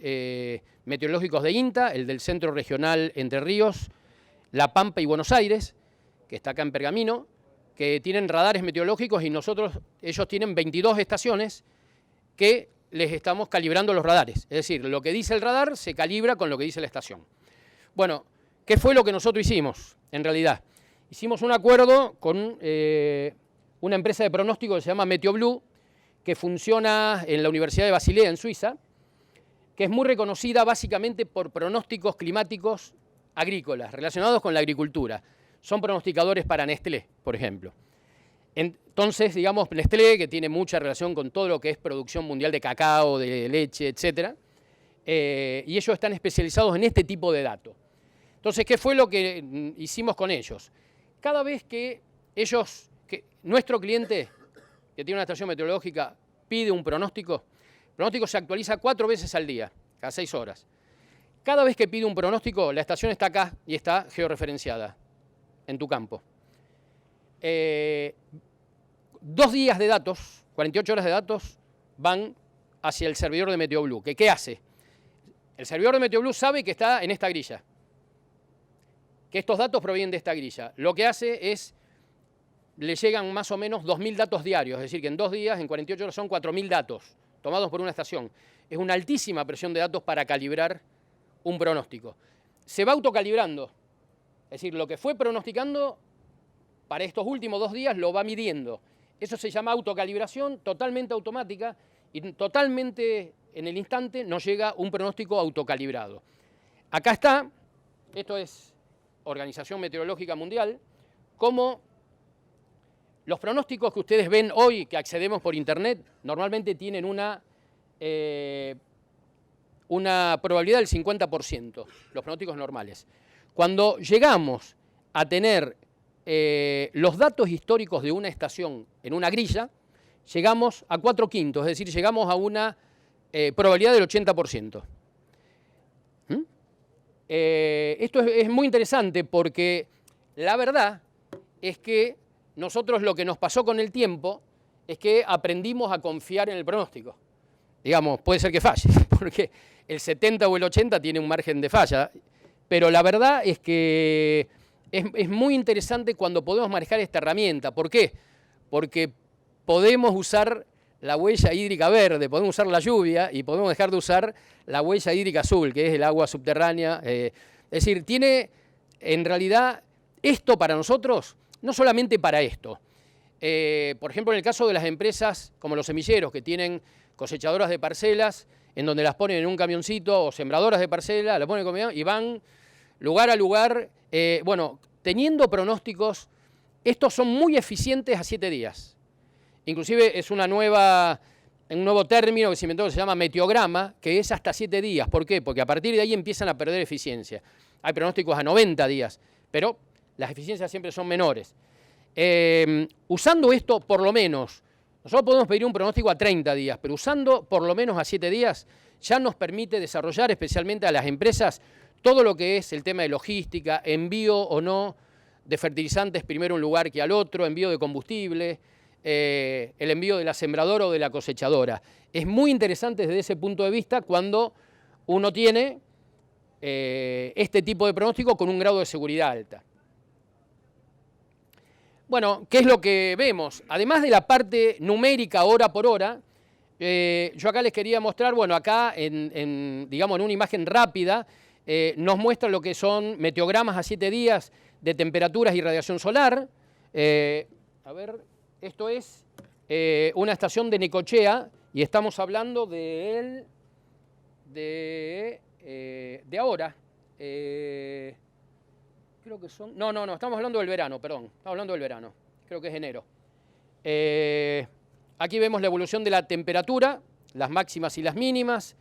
meteorológicos de INTA, el del Centro Regional Entre Ríos, La Pampa y Buenos Aires, que está acá en Pergamino, que tienen radares meteorológicos y ellos tienen 22 estaciones que les estamos calibrando los radares. Es decir, lo que dice el radar se calibra con lo que dice la estación. Bueno, ¿qué fue lo que nosotros hicimos en realidad? Hicimos un acuerdo con una empresa de pronóstico que se llama MeteoBlue, que funciona en la Universidad de Basilea, en Suiza, que es muy reconocida básicamente por pronósticos climáticos agrícolas, relacionados con la agricultura. Son pronosticadores para Nestlé, por ejemplo. Entonces, digamos, Nestlé, que tiene mucha relación con todo lo que es producción mundial de cacao, de leche, etc., y ellos están especializados en este tipo de datos. Entonces, ¿qué fue lo que hicimos con ellos? Cada vez que nuestro cliente, que tiene una estación meteorológica, pide un pronóstico, el pronóstico se actualiza 4 veces al día, cada 6 horas. Cada vez que pide un pronóstico, la estación está acá y está georreferenciada en tu campo. 2 días de datos, 48 horas de datos, van hacia el servidor de MeteoBlue. ¿Qué hace? El servidor de MeteoBlue sabe que está en esta grilla, que estos datos provienen de esta grilla. Lo que hace es, le llegan más o menos 2.000 datos diarios, es decir, que en 2 días, en 48 horas, son 4.000 datos tomados por una estación. Es una altísima presión de datos para calibrar un pronóstico. Se va autocalibrando, es decir, lo que fue pronosticando para estos últimos 2 días lo va midiendo. Eso se llama autocalibración, totalmente automática, y totalmente en el instante nos llega un pronóstico autocalibrado. Acá está, esto es Organización Meteorológica Mundial, como los pronósticos que ustedes ven hoy, que accedemos por internet, normalmente tienen una probabilidad del 50%, los pronósticos normales. Cuando llegamos a tener los datos históricos de una estación en una grilla, llegamos a 4/5, es decir, llegamos a una probabilidad del 80%. Esto es muy interesante porque la verdad es que nosotros lo que nos pasó con el tiempo es que aprendimos a confiar en el pronóstico. Digamos, puede ser que falle, porque el 70 o el 80 tiene un margen de falla, pero la verdad es que es muy interesante cuando podemos manejar esta herramienta. ¿Por qué? Porque podemos usar la huella hídrica verde, podemos usar la lluvia y podemos dejar de usar la huella hídrica azul, que es el agua subterránea. Es decir, tiene en realidad esto para nosotros, no solamente para esto. Por ejemplo, en el caso de las empresas como los semilleros, que tienen cosechadoras de parcelas, en donde las ponen en un camioncito, o sembradoras de parcelas, las ponen y van lugar a lugar. Bueno, teniendo pronósticos, estos son muy eficientes a 7 días. Inclusive es un nuevo término que se inventó que se llama meteograma, que es hasta 7 días. ¿Por qué? Porque a partir de ahí empiezan a perder eficiencia. Hay pronósticos a 90 días, pero las eficiencias siempre son menores. Usando esto, por lo menos, nosotros podemos pedir un pronóstico a 30 días, pero usando por lo menos a 7 días, ya nos permite desarrollar, especialmente a las empresas, todo lo que es el tema de logística, envío o no de fertilizantes primero a un lugar que al otro, envío de combustible, el envío de la sembradora o de la cosechadora. Es muy interesante desde ese punto de vista cuando uno tiene este tipo de pronóstico con un grado de seguridad alta. Bueno, ¿qué es lo que vemos? Además de la parte numérica hora por hora, yo acá les quería mostrar, bueno, acá digamos en una imagen rápida, nos muestra lo que son meteogramas a 7 días de temperaturas y radiación solar. A ver, esto es una estación de Necochea y estamos hablando de ahora. Creo que son... No, estamos hablando del verano, perdón. Estamos hablando del verano. Creo que es enero. Aquí vemos la evolución de la temperatura, las máximas y las mínimas,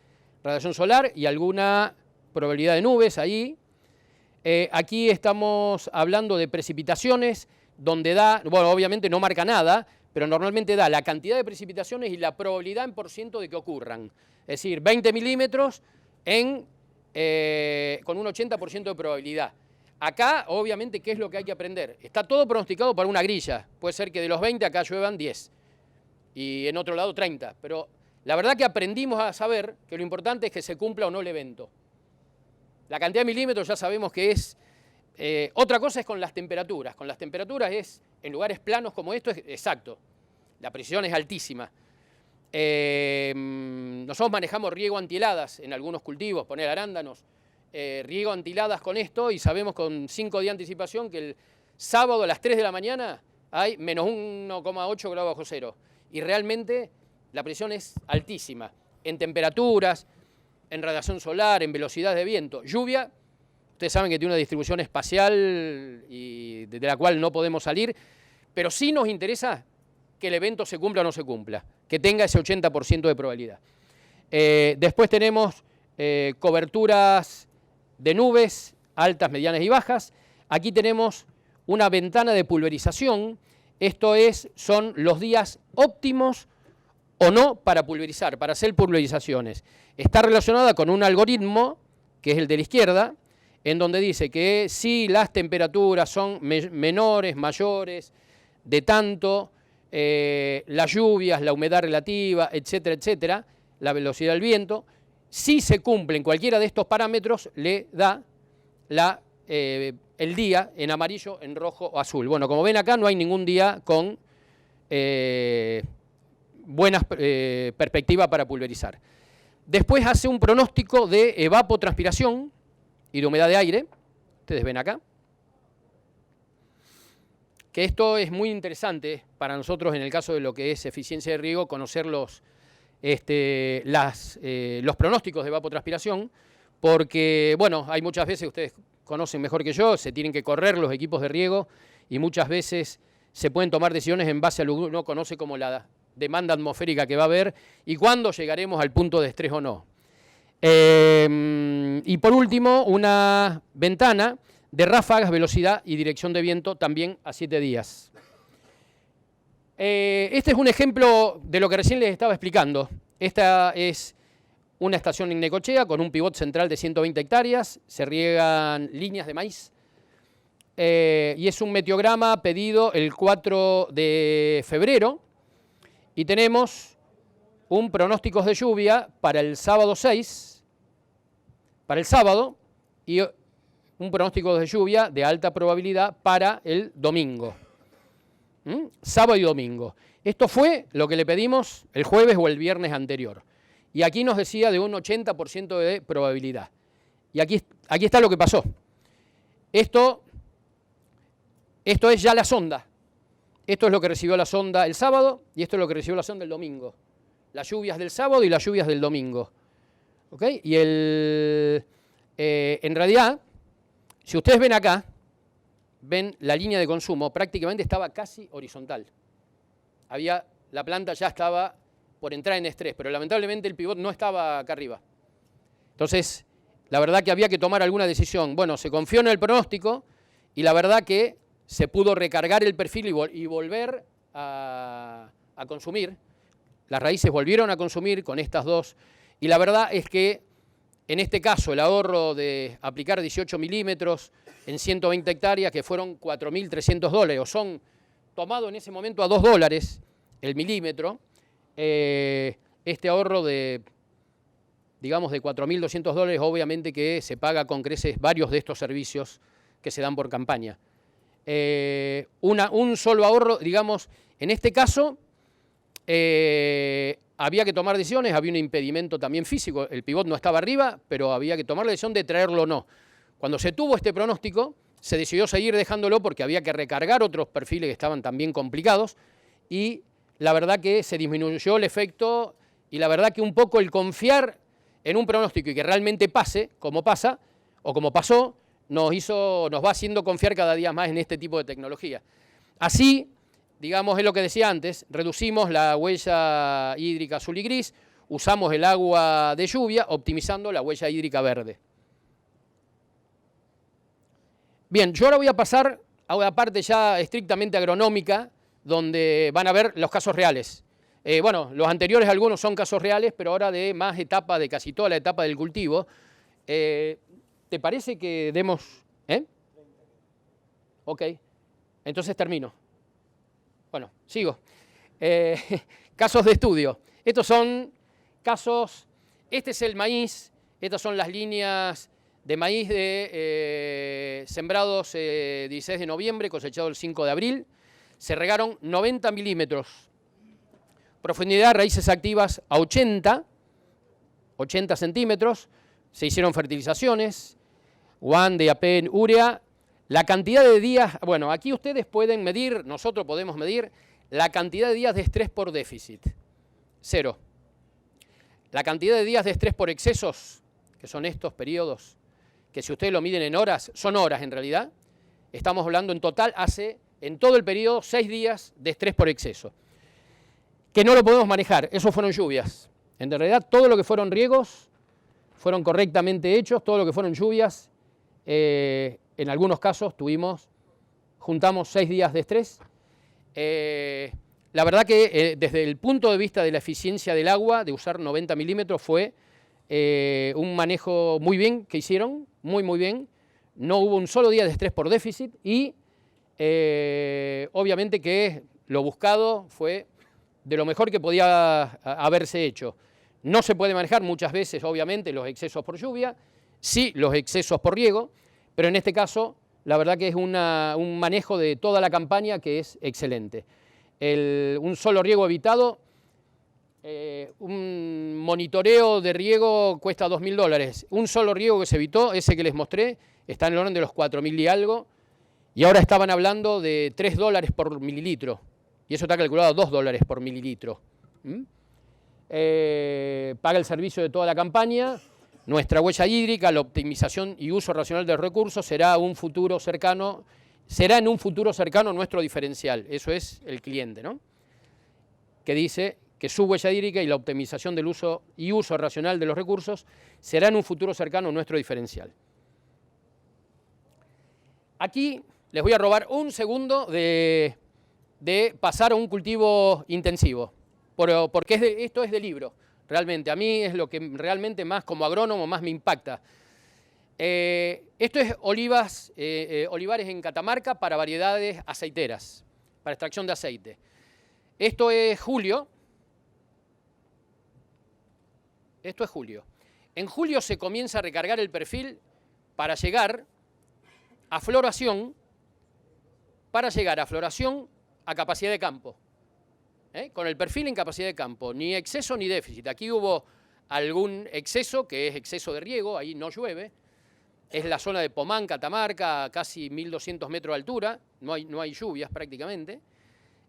radiación solar y alguna probabilidad de nubes ahí. Aquí estamos hablando de precipitaciones, donde da, bueno, obviamente no marca nada, pero normalmente da la cantidad de precipitaciones y la probabilidad en % de que ocurran. Es decir, 20 milímetros con un 80% de probabilidad. Acá, obviamente, ¿qué es lo que hay que aprender? Está todo pronosticado para una grilla. Puede ser que de los 20 acá lluevan 10 y en otro lado 30. Pero la verdad que aprendimos a saber que lo importante es que se cumpla o no el evento. La cantidad de milímetros ya sabemos que es... otra cosa es con las temperaturas. Con las temperaturas es, en lugares planos como esto, es exacto. La precisión es altísima. Nosotros manejamos riego antiheladas en algunos cultivos, poner arándanos, riego antiheladas con esto y sabemos con 5 días de anticipación que el sábado a las 3 de la mañana hay menos 1,8 grados bajo cero. Y realmente la presión es altísima en temperaturas, en radiación solar, en velocidad de viento. Lluvia, ustedes saben que tiene una distribución espacial y de la cual no podemos salir, pero sí nos interesa que el evento se cumpla o no se cumpla, que tenga ese 80% de probabilidad. Después tenemos coberturas de nubes, altas, medianas y bajas. Aquí tenemos una ventana de pulverización. Esto son los días óptimos o no para pulverizar, para hacer pulverizaciones. Está relacionada con un algoritmo, que es el de la izquierda, en donde dice que si las temperaturas son menores, mayores, de tanto, las lluvias, la humedad relativa, etcétera, etcétera, la velocidad del viento, si se cumplen cualquiera de estos parámetros, le da el día en amarillo, en rojo o azul. Bueno, como ven acá no hay ningún día con buenas perspectivas para pulverizar. Después hace un pronóstico de evapotranspiración y de humedad de aire. Ustedes ven acá. Que esto es muy interesante para nosotros en el caso de lo que es eficiencia de riego, conocer los pronósticos de evapotranspiración, porque, bueno, hay muchas veces, ustedes conocen mejor que yo, se tienen que correr los equipos de riego y muchas veces se pueden tomar decisiones en base a lo que uno conoce como la demanda atmosférica que va a haber y cuándo llegaremos al punto de estrés o no. Y por último, una ventana de ráfagas, velocidad y dirección de viento también a 7 días. Este es un ejemplo de lo que recién les estaba explicando. Esta es una estación en Necochea con un pivot central de 120 hectáreas, se riegan líneas de maíz y es un meteograma pedido el 4 de febrero y tenemos un pronóstico de lluvia para el sábado 6, para el sábado, y un pronóstico de lluvia de alta probabilidad para el domingo. Sábado y domingo. Esto fue lo que le pedimos el jueves o el viernes anterior. Y aquí nos decía de un 80% de probabilidad. Y aquí está lo que pasó. Esto es ya la sonda. Esto es lo que recibió la sonda el sábado y esto es lo que recibió la sonda el domingo. Las lluvias del sábado y las lluvias del domingo. ¿Ok? Y en realidad, si ustedes ven acá, ven la línea de consumo, prácticamente estaba casi horizontal. La planta ya estaba por entrar en estrés, pero lamentablemente el pivot no estaba acá arriba. Entonces, la verdad que había que tomar alguna decisión. Bueno, se confió en el pronóstico y la verdad que se pudo recargar el perfil y volver a consumir. Las raíces volvieron a consumir con estas dos. Y la verdad es que en este caso el ahorro de aplicar 18 milímetros en 120 hectáreas, que fueron $4.300, o son tomado en ese momento a $2 el milímetro, este ahorro de, digamos, de $4.200, obviamente que se paga con creces varios de estos servicios que se dan por campaña. Un solo ahorro, digamos, en este caso había que tomar decisiones, había un impedimento también físico, el pivot no estaba arriba, pero había que tomar la decisión de traerlo o no. Cuando se tuvo este pronóstico, se decidió seguir dejándolo porque había que recargar otros perfiles que estaban también complicados y la verdad que se disminuyó el efecto y la verdad que un poco el confiar en un pronóstico y que realmente pase, como pasa o como pasó, nos va haciendo confiar cada día más en este tipo de tecnología. Así, digamos, es lo que decía antes, reducimos la huella hídrica azul y gris, usamos el agua de lluvia, optimizando la huella hídrica verde. Bien, yo ahora voy a pasar a una parte ya estrictamente agronómica donde van a ver los casos reales. Bueno, los anteriores algunos son casos reales, pero ahora de más etapas, de casi toda la etapa del cultivo. ¿Te parece que demos? Ok, entonces termino. Bueno, sigo. Casos de estudio. Estos son casos, este es el maíz, estas son las líneas de maíz de sembrados 16 de noviembre, cosechado el 5 de abril. Se regaron 90 milímetros. Profundidad, raíces activas a 80 centímetros. Se hicieron fertilizaciones, UAN, DAP, urea. La cantidad de días, bueno, aquí ustedes pueden medir, nosotros podemos medir la cantidad de días de estrés por déficit. 0. La cantidad de días de estrés por excesos, que son estos periodos, que si ustedes lo miden en horas, son horas en realidad. Estamos hablando en total, hace en todo el periodo 6 días de estrés por exceso. Que no lo podemos manejar, eso fueron lluvias. En realidad todo lo que fueron riegos fueron correctamente hechos, todo lo que fueron lluvias, en algunos casos juntamos 6 días de estrés. La verdad que desde el punto de vista de la eficiencia del agua, de usar 90 milímetros, fue un manejo muy bien que hicieron, muy bien. No hubo un solo día de estrés por déficit y obviamente que lo buscado fue de lo mejor que podía haberse hecho. No se puede manejar muchas veces, obviamente, los excesos por lluvia, sí los excesos por riego, pero en este caso, la verdad que es un manejo de toda la campaña que es excelente. Un solo riego evitado, un monitoreo de riego cuesta $2.000. Un solo riego que se evitó, ese que les mostré, está en el orden de los 4.000 y algo, y ahora estaban hablando de $3 por mililitro. Y eso está calculado a $2 por mililitro. Paga el servicio de toda la campaña. Nuestra huella hídrica, la optimización y uso racional de los recursos será en un futuro cercano nuestro diferencial. Eso es el cliente, ¿no? Que dice que su huella hídrica y la optimización del uso y uso racional de los recursos será en un futuro cercano nuestro diferencial. Aquí les voy a robar un segundo de pasar a un cultivo intensivo, porque esto es de libro, realmente. A mí es lo que realmente más como agrónomo más me impacta. Esto es olivares en Catamarca para variedades aceiteras, para extracción de aceite. Esto es julio. Esto es julio. En julio se comienza a recargar el perfil para llegar a floración, a capacidad de campo. Con el perfil en capacidad de campo, ni exceso ni déficit. Aquí hubo algún exceso, que es exceso de riego, ahí no llueve. Es la zona de Pomán, Catamarca, casi 1.200 metros de altura, no hay lluvias prácticamente.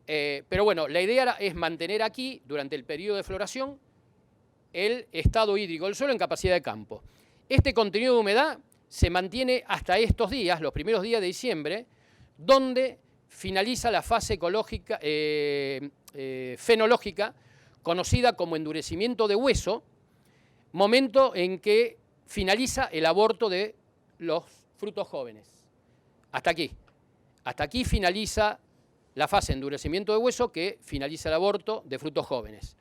Pero bueno, la idea es mantener aquí, durante el periodo de floración, el estado hídrico del suelo en capacidad de campo. Este contenido de humedad se mantiene hasta estos días, los primeros días de diciembre, donde finaliza la fase ecológica, fenológica, conocida como endurecimiento de hueso, momento en que finaliza el aborto de los frutos jóvenes. Hasta aquí finaliza la fase de endurecimiento de hueso, que finaliza el aborto de frutos jóvenes.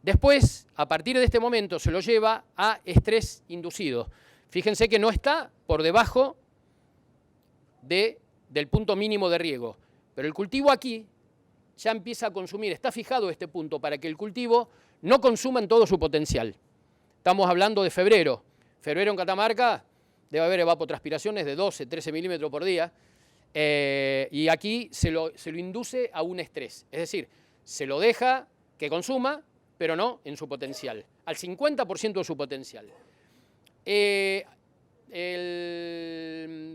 Después, a partir de este momento, se lo lleva a estrés inducido. Fíjense que no está por debajo del punto mínimo de riego, pero el cultivo aquí ya empieza a consumir, está fijado este punto para que el cultivo no consuma en todo su potencial. Estamos hablando de febrero. Febrero en Catamarca debe haber evapotranspiraciones de 12, 13 milímetros por día, y aquí se lo induce a un estrés, es decir, se lo deja que consuma, pero no en su potencial, al 50% de su potencial.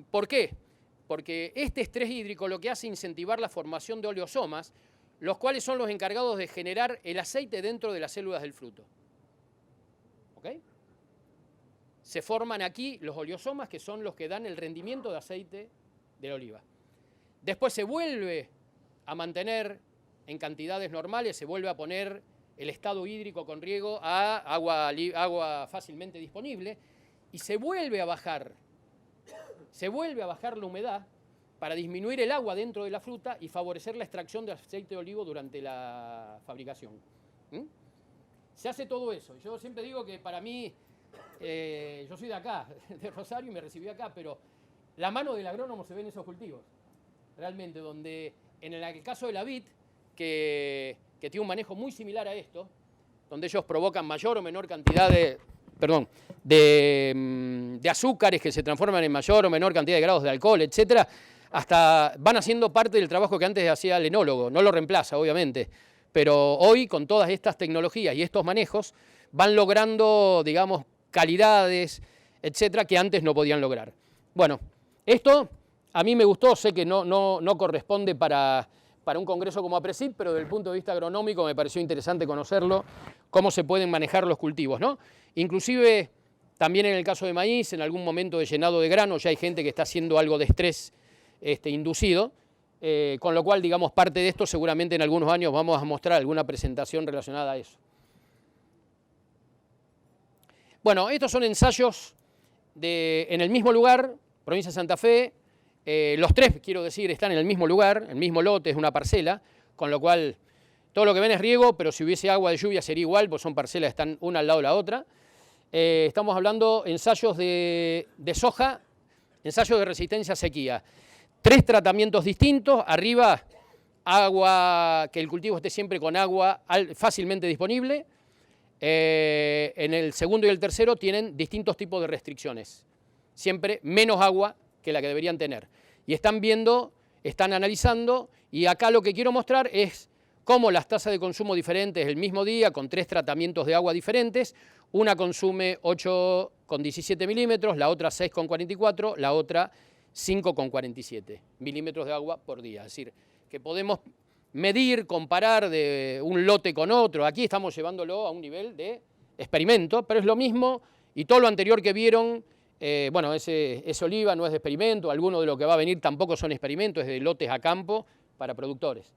¿Por qué? Porque este estrés hídrico lo que hace es incentivar la formación de oleosomas, los cuales son los encargados de generar el aceite dentro de las células del fruto. ¿Ok? Se forman aquí los oleosomas, que son los que dan el rendimiento de aceite de la oliva. Después se vuelve a mantener en cantidades normales, se vuelve a poner el estado hídrico con riego a agua fácilmente disponible, y se vuelve a bajar la humedad para disminuir el agua dentro de la fruta y favorecer la extracción de aceite de olivo durante la fabricación. Se hace todo eso. Yo siempre digo que para mí, yo soy de acá, de Rosario, y me recibí acá, pero la mano del agrónomo se ve en esos cultivos, realmente, donde en el caso de la vid, que tiene un manejo muy similar a esto, donde ellos provocan mayor o menor cantidad de azúcares que se transforman en mayor o menor cantidad de grados de alcohol, etcétera, hasta van haciendo parte del trabajo que antes hacía el enólogo. No lo reemplaza, obviamente, pero hoy con todas estas tecnologías y estos manejos van logrando, digamos, calidades, etcétera, que antes no podían lograr. Bueno, esto a mí me gustó, sé que no corresponde para un congreso como APRESID, pero desde el punto de vista agronómico me pareció interesante conocerlo, cómo se pueden manejar los cultivos, ¿no? Inclusive, también en el caso de maíz, en algún momento de llenado de grano, ya hay gente que está haciendo algo de estrés inducido, con lo cual, digamos, parte de esto seguramente en algunos años vamos a mostrar alguna presentación relacionada a eso. Bueno, estos son ensayos en el mismo lugar, provincia de Santa Fe. Los tres, quiero decir, están en el mismo lugar, el mismo lote, es una parcela, con lo cual todo lo que ven es riego, pero si hubiese agua de lluvia sería igual, pues son parcelas que están una al lado de la otra. Estamos hablando ensayos de soja, ensayos de resistencia a sequía. 3 tratamientos distintos, arriba agua, que el cultivo esté siempre con agua fácilmente disponible. En el segundo y el tercero tienen distintos tipos de restricciones, siempre menos agua que la que deberían tener. Y están viendo, están analizando, y acá lo que quiero mostrar es cómo las tasas de consumo diferentes el mismo día, con 3 tratamientos de agua diferentes, una consume 8,17 milímetros, la otra 6,44, la otra 5,47 milímetros de agua por día. Es decir, que podemos medir, comparar de un lote con otro. Aquí estamos llevándolo a un nivel de experimento, pero es lo mismo, y todo lo anterior que vieron, bueno, ese oliva no es de experimento, alguno de lo que va a venir tampoco son experimentos, es de lotes a campo para productores.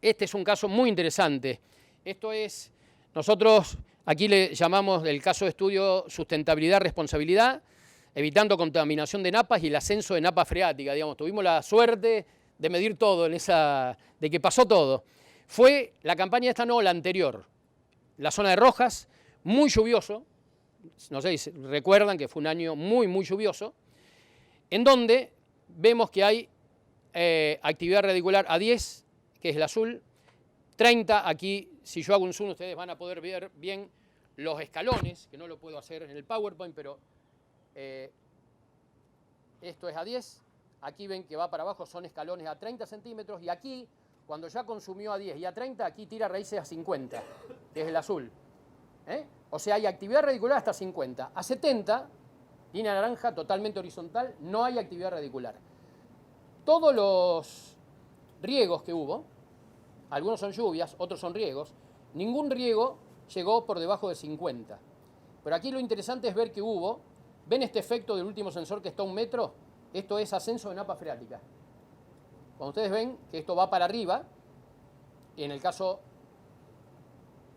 Este es un caso muy interesante. Esto es, nosotros aquí le llamamos el caso de estudio sustentabilidad, responsabilidad, evitando contaminación de napas y el ascenso de napa freática. Digamos, tuvimos la suerte de medir todo, de que pasó todo. Fue la campaña esta, no, la anterior, la zona de Rojas, muy lluvioso, no sé si recuerdan que fue un año muy, muy lluvioso, en donde vemos que hay actividad radicular a 10, que es el azul, 30, aquí, si yo hago un zoom, ustedes van a poder ver bien los escalones, que no lo puedo hacer en el PowerPoint, pero esto es a 10, aquí ven que va para abajo, son escalones a 30 centímetros, y aquí, cuando ya consumió a 10 y a 30, aquí tira raíces a 50, que es el azul. O sea, hay actividad radicular hasta 50. A 70, línea naranja totalmente horizontal, no hay actividad radicular. Todos los riegos que hubo, algunos son lluvias, otros son riegos, ningún riego llegó por debajo de 50. Pero aquí lo interesante es ver que hubo, ¿ven este efecto del último sensor que está a 1 metro? Esto es ascenso de napa freática. Cuando ustedes ven que esto va para arriba, y en el caso,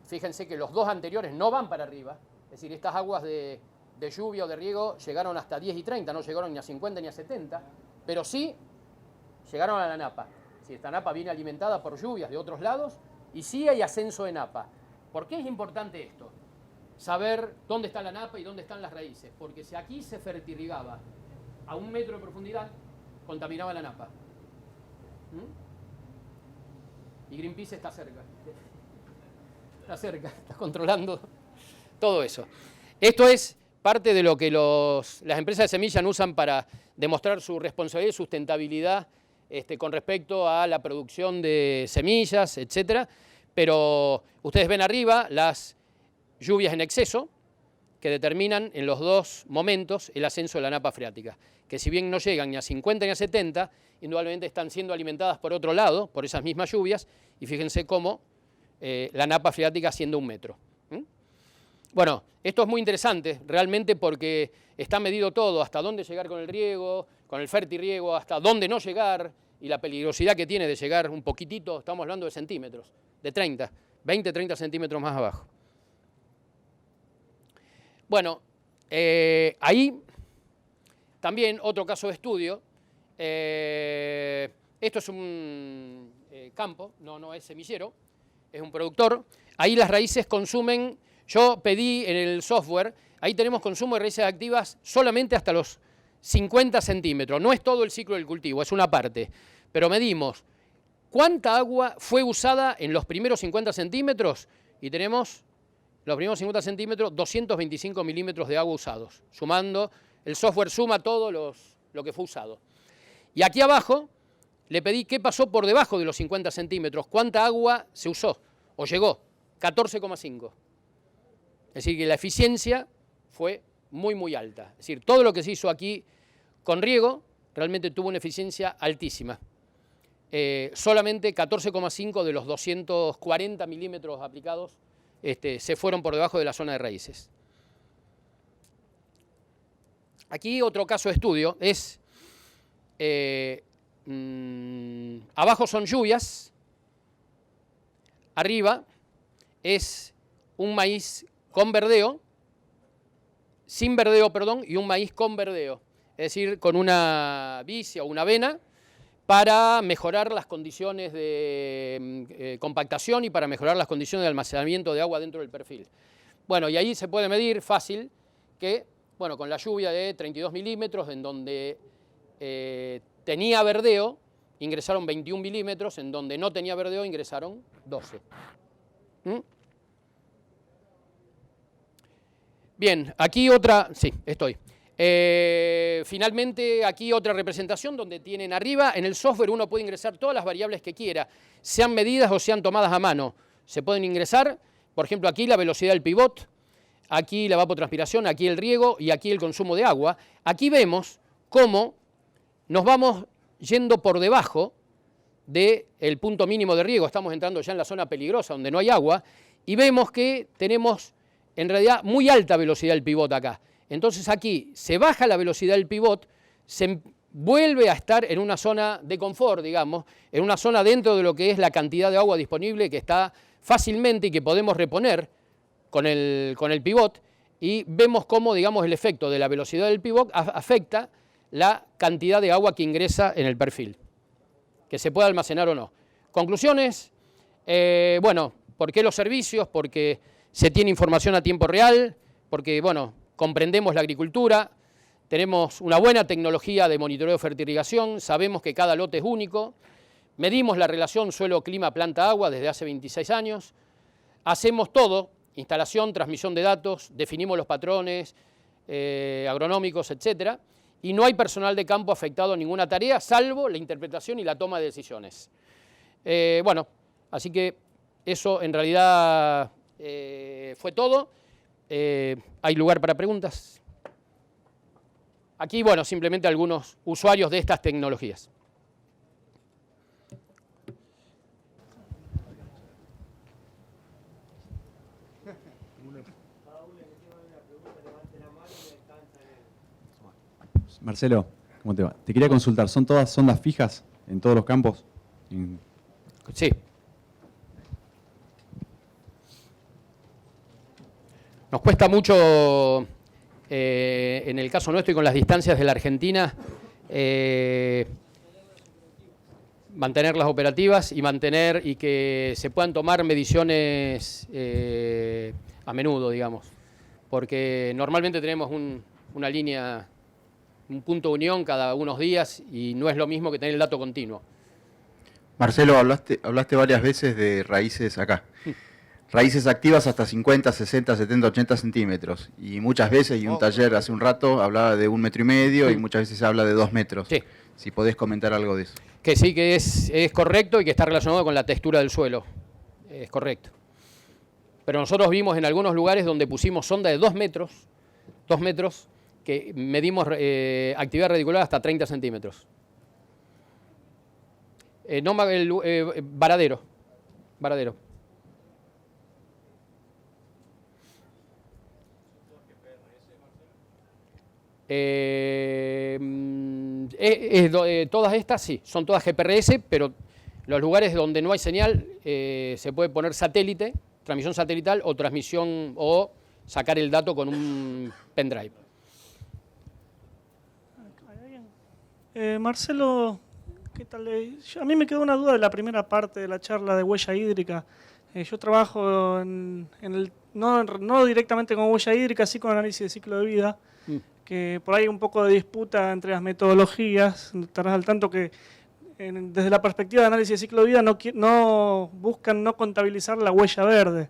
fíjense que los dos anteriores no van para arriba, es decir, estas aguas de lluvia o de riego llegaron hasta 10 y 30, no llegaron ni a 50 ni a 70, pero sí llegaron a la napa. Si esta napa viene alimentada por lluvias de otros lados, y sí hay ascenso de napa. ¿Por qué es importante esto? Saber dónde está la napa y dónde están las raíces, porque si aquí se fertirrigaba a 1 metro de profundidad, contaminaba la napa. Y Greenpeace está cerca. Está cerca, está controlando todo eso. Esto es parte de lo que las empresas de semillas usan para demostrar su responsabilidad y sustentabilidad con respecto a la producción de semillas, etcétera. Pero ustedes ven arriba las lluvias en exceso que determinan en los dos momentos el ascenso de la napa freática, que si bien no llegan ni a 50 ni a 70, indudablemente están siendo alimentadas por otro lado, por esas mismas lluvias, y fíjense cómo la napa freática asciende 1 metro. Bueno, esto es muy interesante realmente porque está medido todo, hasta dónde llegar con el riego, con el fertirriego, hasta dónde no llegar, y la peligrosidad que tiene de llegar un poquitito, estamos hablando de centímetros, de 30, 20, 30 centímetros más abajo. Bueno, ahí también otro caso de estudio, Esto es un campo, no es semillero, es un productor. Ahí las raíces consumen, yo pedí en el software, ahí tenemos consumo de raíces activas solamente hasta los 50 centímetros. No es todo el ciclo del cultivo, es una parte. Pero medimos cuánta agua fue usada en los primeros 50 centímetros y tenemos los primeros 50 centímetros, 225 milímetros de agua usados. Sumando, el software suma todo lo que fue usado. Y aquí abajo le pedí qué pasó por debajo de los 50 centímetros, cuánta agua se usó o llegó, 14,5. Es decir, que la eficiencia fue muy alta. Es decir, todo lo que se hizo aquí con riego realmente tuvo una eficiencia altísima. Solamente 14,5 de los 240 milímetros aplicados se fueron por debajo de la zona de raíces. Aquí otro caso de estudio es, abajo son lluvias, arriba es un maíz con verdeo, sin verdeo, perdón, y un maíz con verdeo, es decir, con una vicia o una avena, para mejorar las condiciones de compactación y para mejorar las condiciones de almacenamiento de agua dentro del perfil. Bueno, y ahí se puede medir fácil que, bueno, con la lluvia de 32 milímetros, en donde tenía verdeo, ingresaron 21 milímetros, en donde no tenía verdeo, ingresaron 12. Bien, aquí otra, sí, estoy. Finalmente, aquí otra representación donde tienen arriba, en el software uno puede ingresar todas las variables que quiera, sean medidas o sean tomadas a mano. Se pueden ingresar, por ejemplo, aquí la velocidad del pivot, aquí la evapotranspiración, aquí el riego y aquí el consumo de agua. Aquí vemos cómo nos vamos yendo por debajo del punto mínimo de riego. Estamos entrando ya en la zona peligrosa donde no hay agua y vemos que tenemos en realidad muy alta velocidad del pivot acá. Entonces aquí se baja la velocidad del pivot, se vuelve a estar en una zona de confort, digamos, en una zona dentro de lo que es la cantidad de agua disponible que está fácilmente y que podemos reponer con el pivot, y vemos cómo, digamos, el efecto de la velocidad del pivot afecta la cantidad de agua que ingresa en el perfil, que se puede almacenar o no. Conclusiones, bueno, ¿por qué los servicios? Porque se tiene información a tiempo real, porque, bueno, comprendemos la agricultura, tenemos una buena tecnología de monitoreo de fertirrigación, sabemos que cada lote es único, medimos la relación suelo-clima-planta-agua desde hace 26 años, hacemos todo, instalación, transmisión de datos, definimos los patrones agronómicos, etcétera, y no hay personal de campo afectado a ninguna tarea, salvo la interpretación y la toma de decisiones. Bueno, así que eso en realidad fue todo. ¿Hay lugar para preguntas? Aquí, bueno, simplemente algunos usuarios de estas tecnologías. Marcelo, ¿cómo te va? Te quería consultar, ¿son todas sondas fijas en todos los campos? Sí. Nos cuesta mucho, en el caso nuestro y con las distancias de la Argentina, mantenerlas operativas y que se puedan tomar mediciones a menudo, digamos, porque normalmente tenemos una línea, un punto de unión cada unos días y no es lo mismo que tener el dato continuo. Marcelo, hablaste varias veces de raíces acá. Raíces activas hasta 50, 60, 70, 80 centímetros. Y muchas veces, y un taller hace un rato, hablaba de 1,5 metros y muchas veces se habla de 2 metros. Sí. Si podés comentar algo de eso. Que sí, que es correcto y que está relacionado con la textura del suelo. Es correcto. Pero nosotros vimos en algunos lugares donde pusimos sonda de 2 metros, que medimos actividad radicular hasta 30 centímetros. Varadero. Todas estas sí, son todas GPRS, pero los lugares donde no hay señal se puede poner satélite, transmisión satelital o transmisión o sacar el dato con un pendrive. Marcelo, ¿qué tal? A mí me quedó una duda de la primera parte de la charla de huella hídrica. Yo trabajo no directamente con huella hídrica, sí con análisis de ciclo de vida, que por ahí hay un poco de disputa entre las metodologías. Estarás al tanto que desde la perspectiva de análisis de ciclo de vida no buscan no contabilizar la huella verde,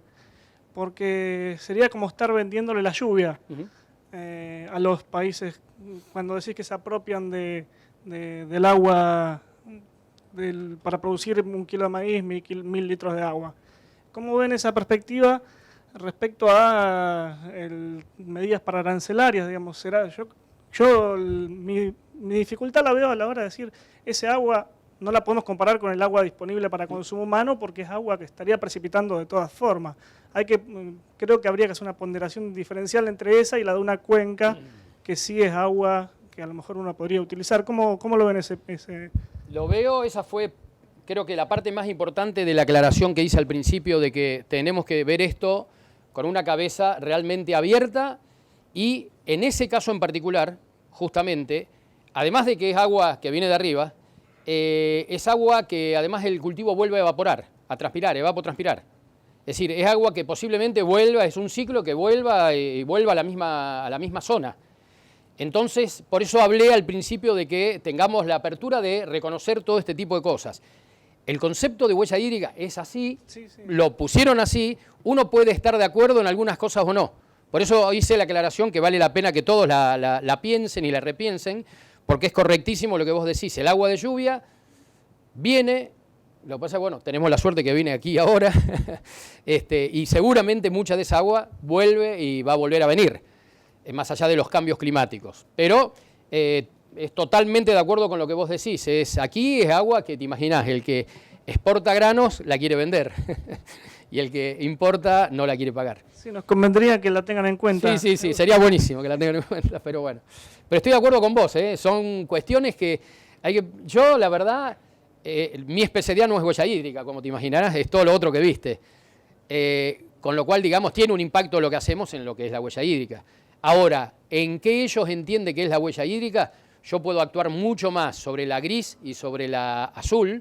porque sería como estar vendiéndole la lluvia a los países cuando decís que se apropian del agua para producir 1 kilo de maíz, 1000 litros de agua. ¿Cómo ven esa perspectiva respecto a medidas para arancelarias? Digamos, mi dificultad la veo a la hora de decir, ese agua no la podemos comparar con el agua disponible para consumo humano porque es agua que estaría precipitando de todas formas. Creo que habría que hacer una ponderación diferencial entre esa y la de una cuenca que sí es agua que a lo mejor uno podría utilizar. ¿Cómo lo ven ese? Lo veo, esa fue, creo que la parte más importante de la aclaración que hice al principio de que tenemos que ver esto con una cabeza realmente abierta y en ese caso en particular, justamente, además de que es agua que viene de arriba, es agua que además el cultivo vuelve a evaporar, a transpirar, evapotranspirar. Es decir, es agua que posiblemente vuelva, es un ciclo que vuelva y vuelva a la misma zona. Entonces, por eso hablé al principio de que tengamos la apertura de reconocer todo este tipo de cosas. El concepto de huella hídrica es así, sí. Lo pusieron así, uno puede estar de acuerdo en algunas cosas o no. Por eso hice la aclaración que vale la pena que todos la piensen y la repiensen, porque es correctísimo lo que vos decís. El agua de lluvia viene, lo que pasa es que bueno, tenemos la suerte que viene aquí ahora, y seguramente mucha de esa agua vuelve y va a volver a venir, más allá de los cambios climáticos. Pero es totalmente de acuerdo con lo que vos decís. Aquí es agua que te imaginás, el que exporta granos la quiere vender y el que importa no la quiere pagar. Sí, nos convendría que la tengan en cuenta. Sí, sería buenísimo que la tengan en cuenta, pero bueno. Pero estoy de acuerdo con vos, son cuestiones que yo, la verdad, mi especialidad no es huella hídrica, como te imaginarás, es todo lo otro que viste. Con lo cual, digamos, tiene un impacto lo que hacemos en lo que es la huella hídrica. Ahora, ¿en qué ellos entienden que es la huella hídrica? Yo puedo actuar mucho más sobre la gris y sobre la azul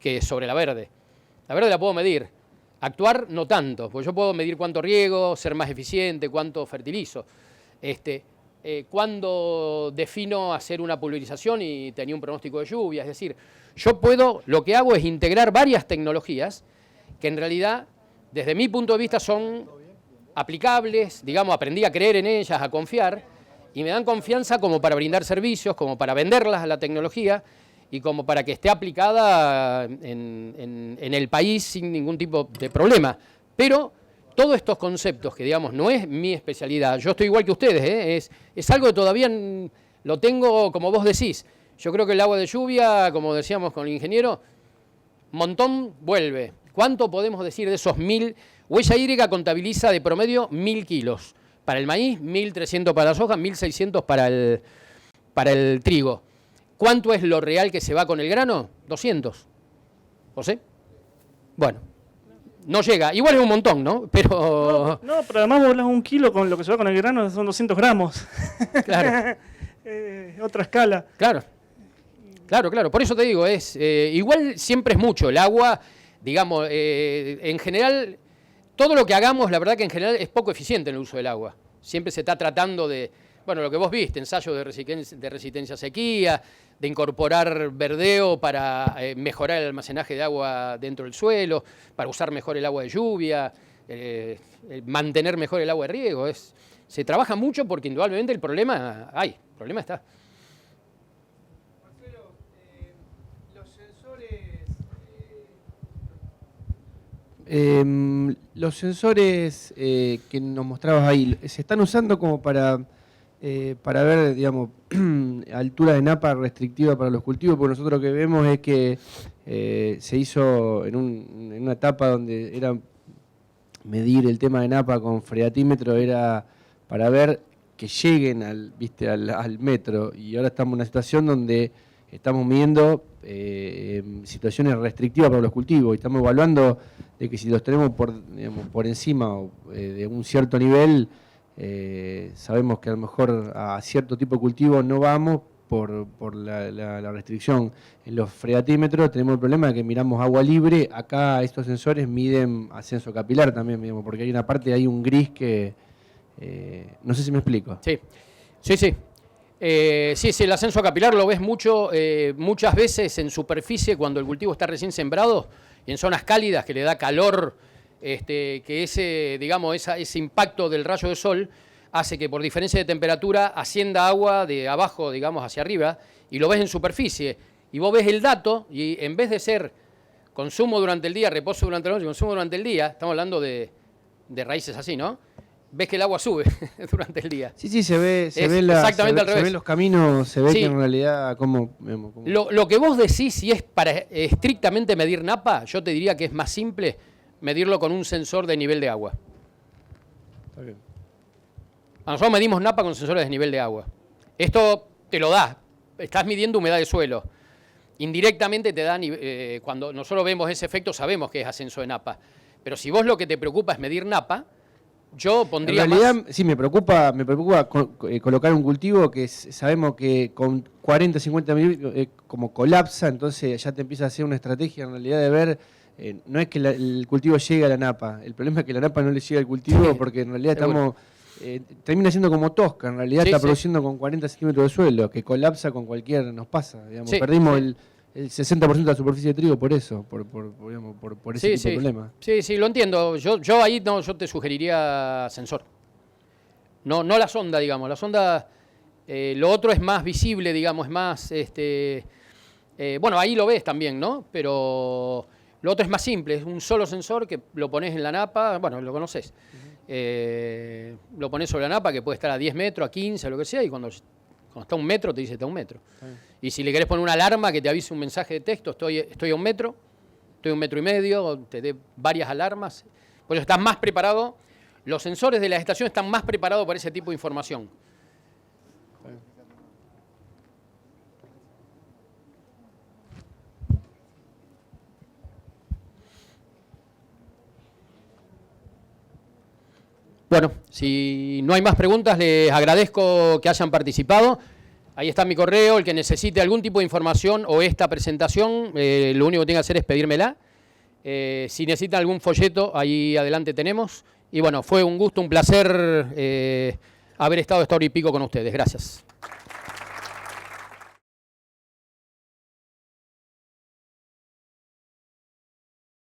que sobre la verde. La verde la puedo medir. Actuar no tanto, porque yo puedo medir cuánto riego, ser más eficiente, cuánto fertilizo. Cuándo defino hacer una pulverización y tenía un pronóstico de lluvia. Es decir, lo que hago es integrar varias tecnologías que en realidad, desde mi punto de vista, son aplicables, digamos, aprendí a creer en ellas, a confiar, y me dan confianza como para brindar servicios, como para venderlas a la tecnología y como para que esté aplicada en el país sin ningún tipo de problema. Pero todos estos conceptos, que digamos no es mi especialidad, yo estoy igual que ustedes, es algo que todavía lo tengo, como vos decís. Yo creo que el agua de lluvia, como decíamos con el ingeniero, montón vuelve. ¿Cuánto podemos decir de esos 1000? Huella hídrica contabiliza de promedio 1000 kilos. Para el maíz, 1300 para la soja, 1600 para el trigo. ¿Cuánto es lo real que se va con el grano? 200. ¿O sé? Bueno, no llega. Igual es un montón, ¿no? Pero pero además vos hablas 1 kilo con lo que se va con el grano, son 200 gramos. Claro. Otra escala. Claro. Por eso te digo, igual siempre es mucho. El agua, digamos, en general, todo lo que hagamos, la verdad que en general es poco eficiente en el uso del agua. Siempre se está tratando de, bueno, lo que vos viste, ensayos de resistencia a sequía, de incorporar verdeo para mejorar el almacenaje de agua dentro del suelo, para usar mejor el agua de lluvia, mantener mejor el agua de riego. Se trabaja mucho porque indudablemente el problema está. Marcelo, los sensores que nos mostrabas ahí, ¿se están usando como para ver, digamos, altura de napa restrictiva para los cultivos? Porque nosotros lo que vemos es que se hizo en una etapa donde era medir el tema de napa con freatímetro, era para ver que lleguen al metro, y ahora estamos en una situación donde estamos midiendo situaciones restrictivas para los cultivos y estamos evaluando de que si los tenemos por encima de un cierto nivel, sabemos que a lo mejor a cierto tipo de cultivo no vamos por la restricción en los freatímetros, tenemos el problema de que miramos agua libre. Acá estos sensores miden ascenso capilar también, digamos, porque hay una parte, hay un gris que... no sé si me explico. Sí, sí, sí. Sí, el ascenso capilar lo ves muchas veces en superficie cuando el cultivo está recién sembrado y en zonas cálidas que le da calor, que ese impacto del rayo de sol hace que por diferencia de temperatura ascienda agua de abajo, digamos, hacia arriba, y lo ves en superficie. Y vos ves el dato y en vez de ser consumo durante el día, reposo durante la noche, consumo durante el día, estamos hablando de raíces así, ¿no? Ves que el agua sube durante el día. Sí, se ve exactamente al revés. Se ven los caminos, se ve Sí. que en realidad como... Lo que vos decís, si es para estrictamente medir napa, yo te diría que es más simple medirlo con un sensor de nivel de agua. Está bien. Nosotros medimos napa con sensores de nivel de agua. Esto te lo da. Estás midiendo humedad de suelo. Indirectamente te da, cuando nosotros vemos ese efecto, sabemos que es ascenso de napa. Pero si vos lo que te preocupa es medir napa, yo pondría en realidad, más... sí, me preocupa colocar un cultivo que sabemos que con 40, 50 milímetros como colapsa, entonces ya te empieza a hacer una estrategia en realidad de ver, no es que el cultivo llegue a la napa, el problema es que la napa no le llega al cultivo porque en realidad seguro. termina siendo como tosca, en realidad Sí, está sí. produciendo con 40 centímetros de suelo, que colapsa con cualquier, nos pasa, digamos, Sí, perdimos sí. el 60% de la superficie de trigo por eso, por ese tipo de problema. Sí, lo entiendo. Yo ahí no, yo te sugeriría sensor. No la sonda, digamos. La sonda, lo otro es más visible, digamos, es más, bueno, ahí lo ves también, ¿no? Pero lo otro es más simple, es un solo sensor que lo pones en la napa, bueno, lo conoces. Lo pones sobre la napa que puede estar a 10 metros, a 15, lo que sea, y cuando está a 1 metro te dice está a 1 metro. Y si le querés poner una alarma que te avise un mensaje de texto, estoy a 1 metro, estoy a 1,5 metros, te dé varias alarmas. Pues estás más preparado, los sensores de la estación están más preparados para ese tipo de información. Bueno, si no hay más preguntas, les agradezco que hayan participado. Ahí está mi correo, el que necesite algún tipo de información o esta presentación, lo único que tiene que hacer es pedírmela. Si necesitan algún folleto, ahí adelante tenemos. Y bueno, fue un gusto, un placer haber estado esta hora y pico con ustedes. Gracias.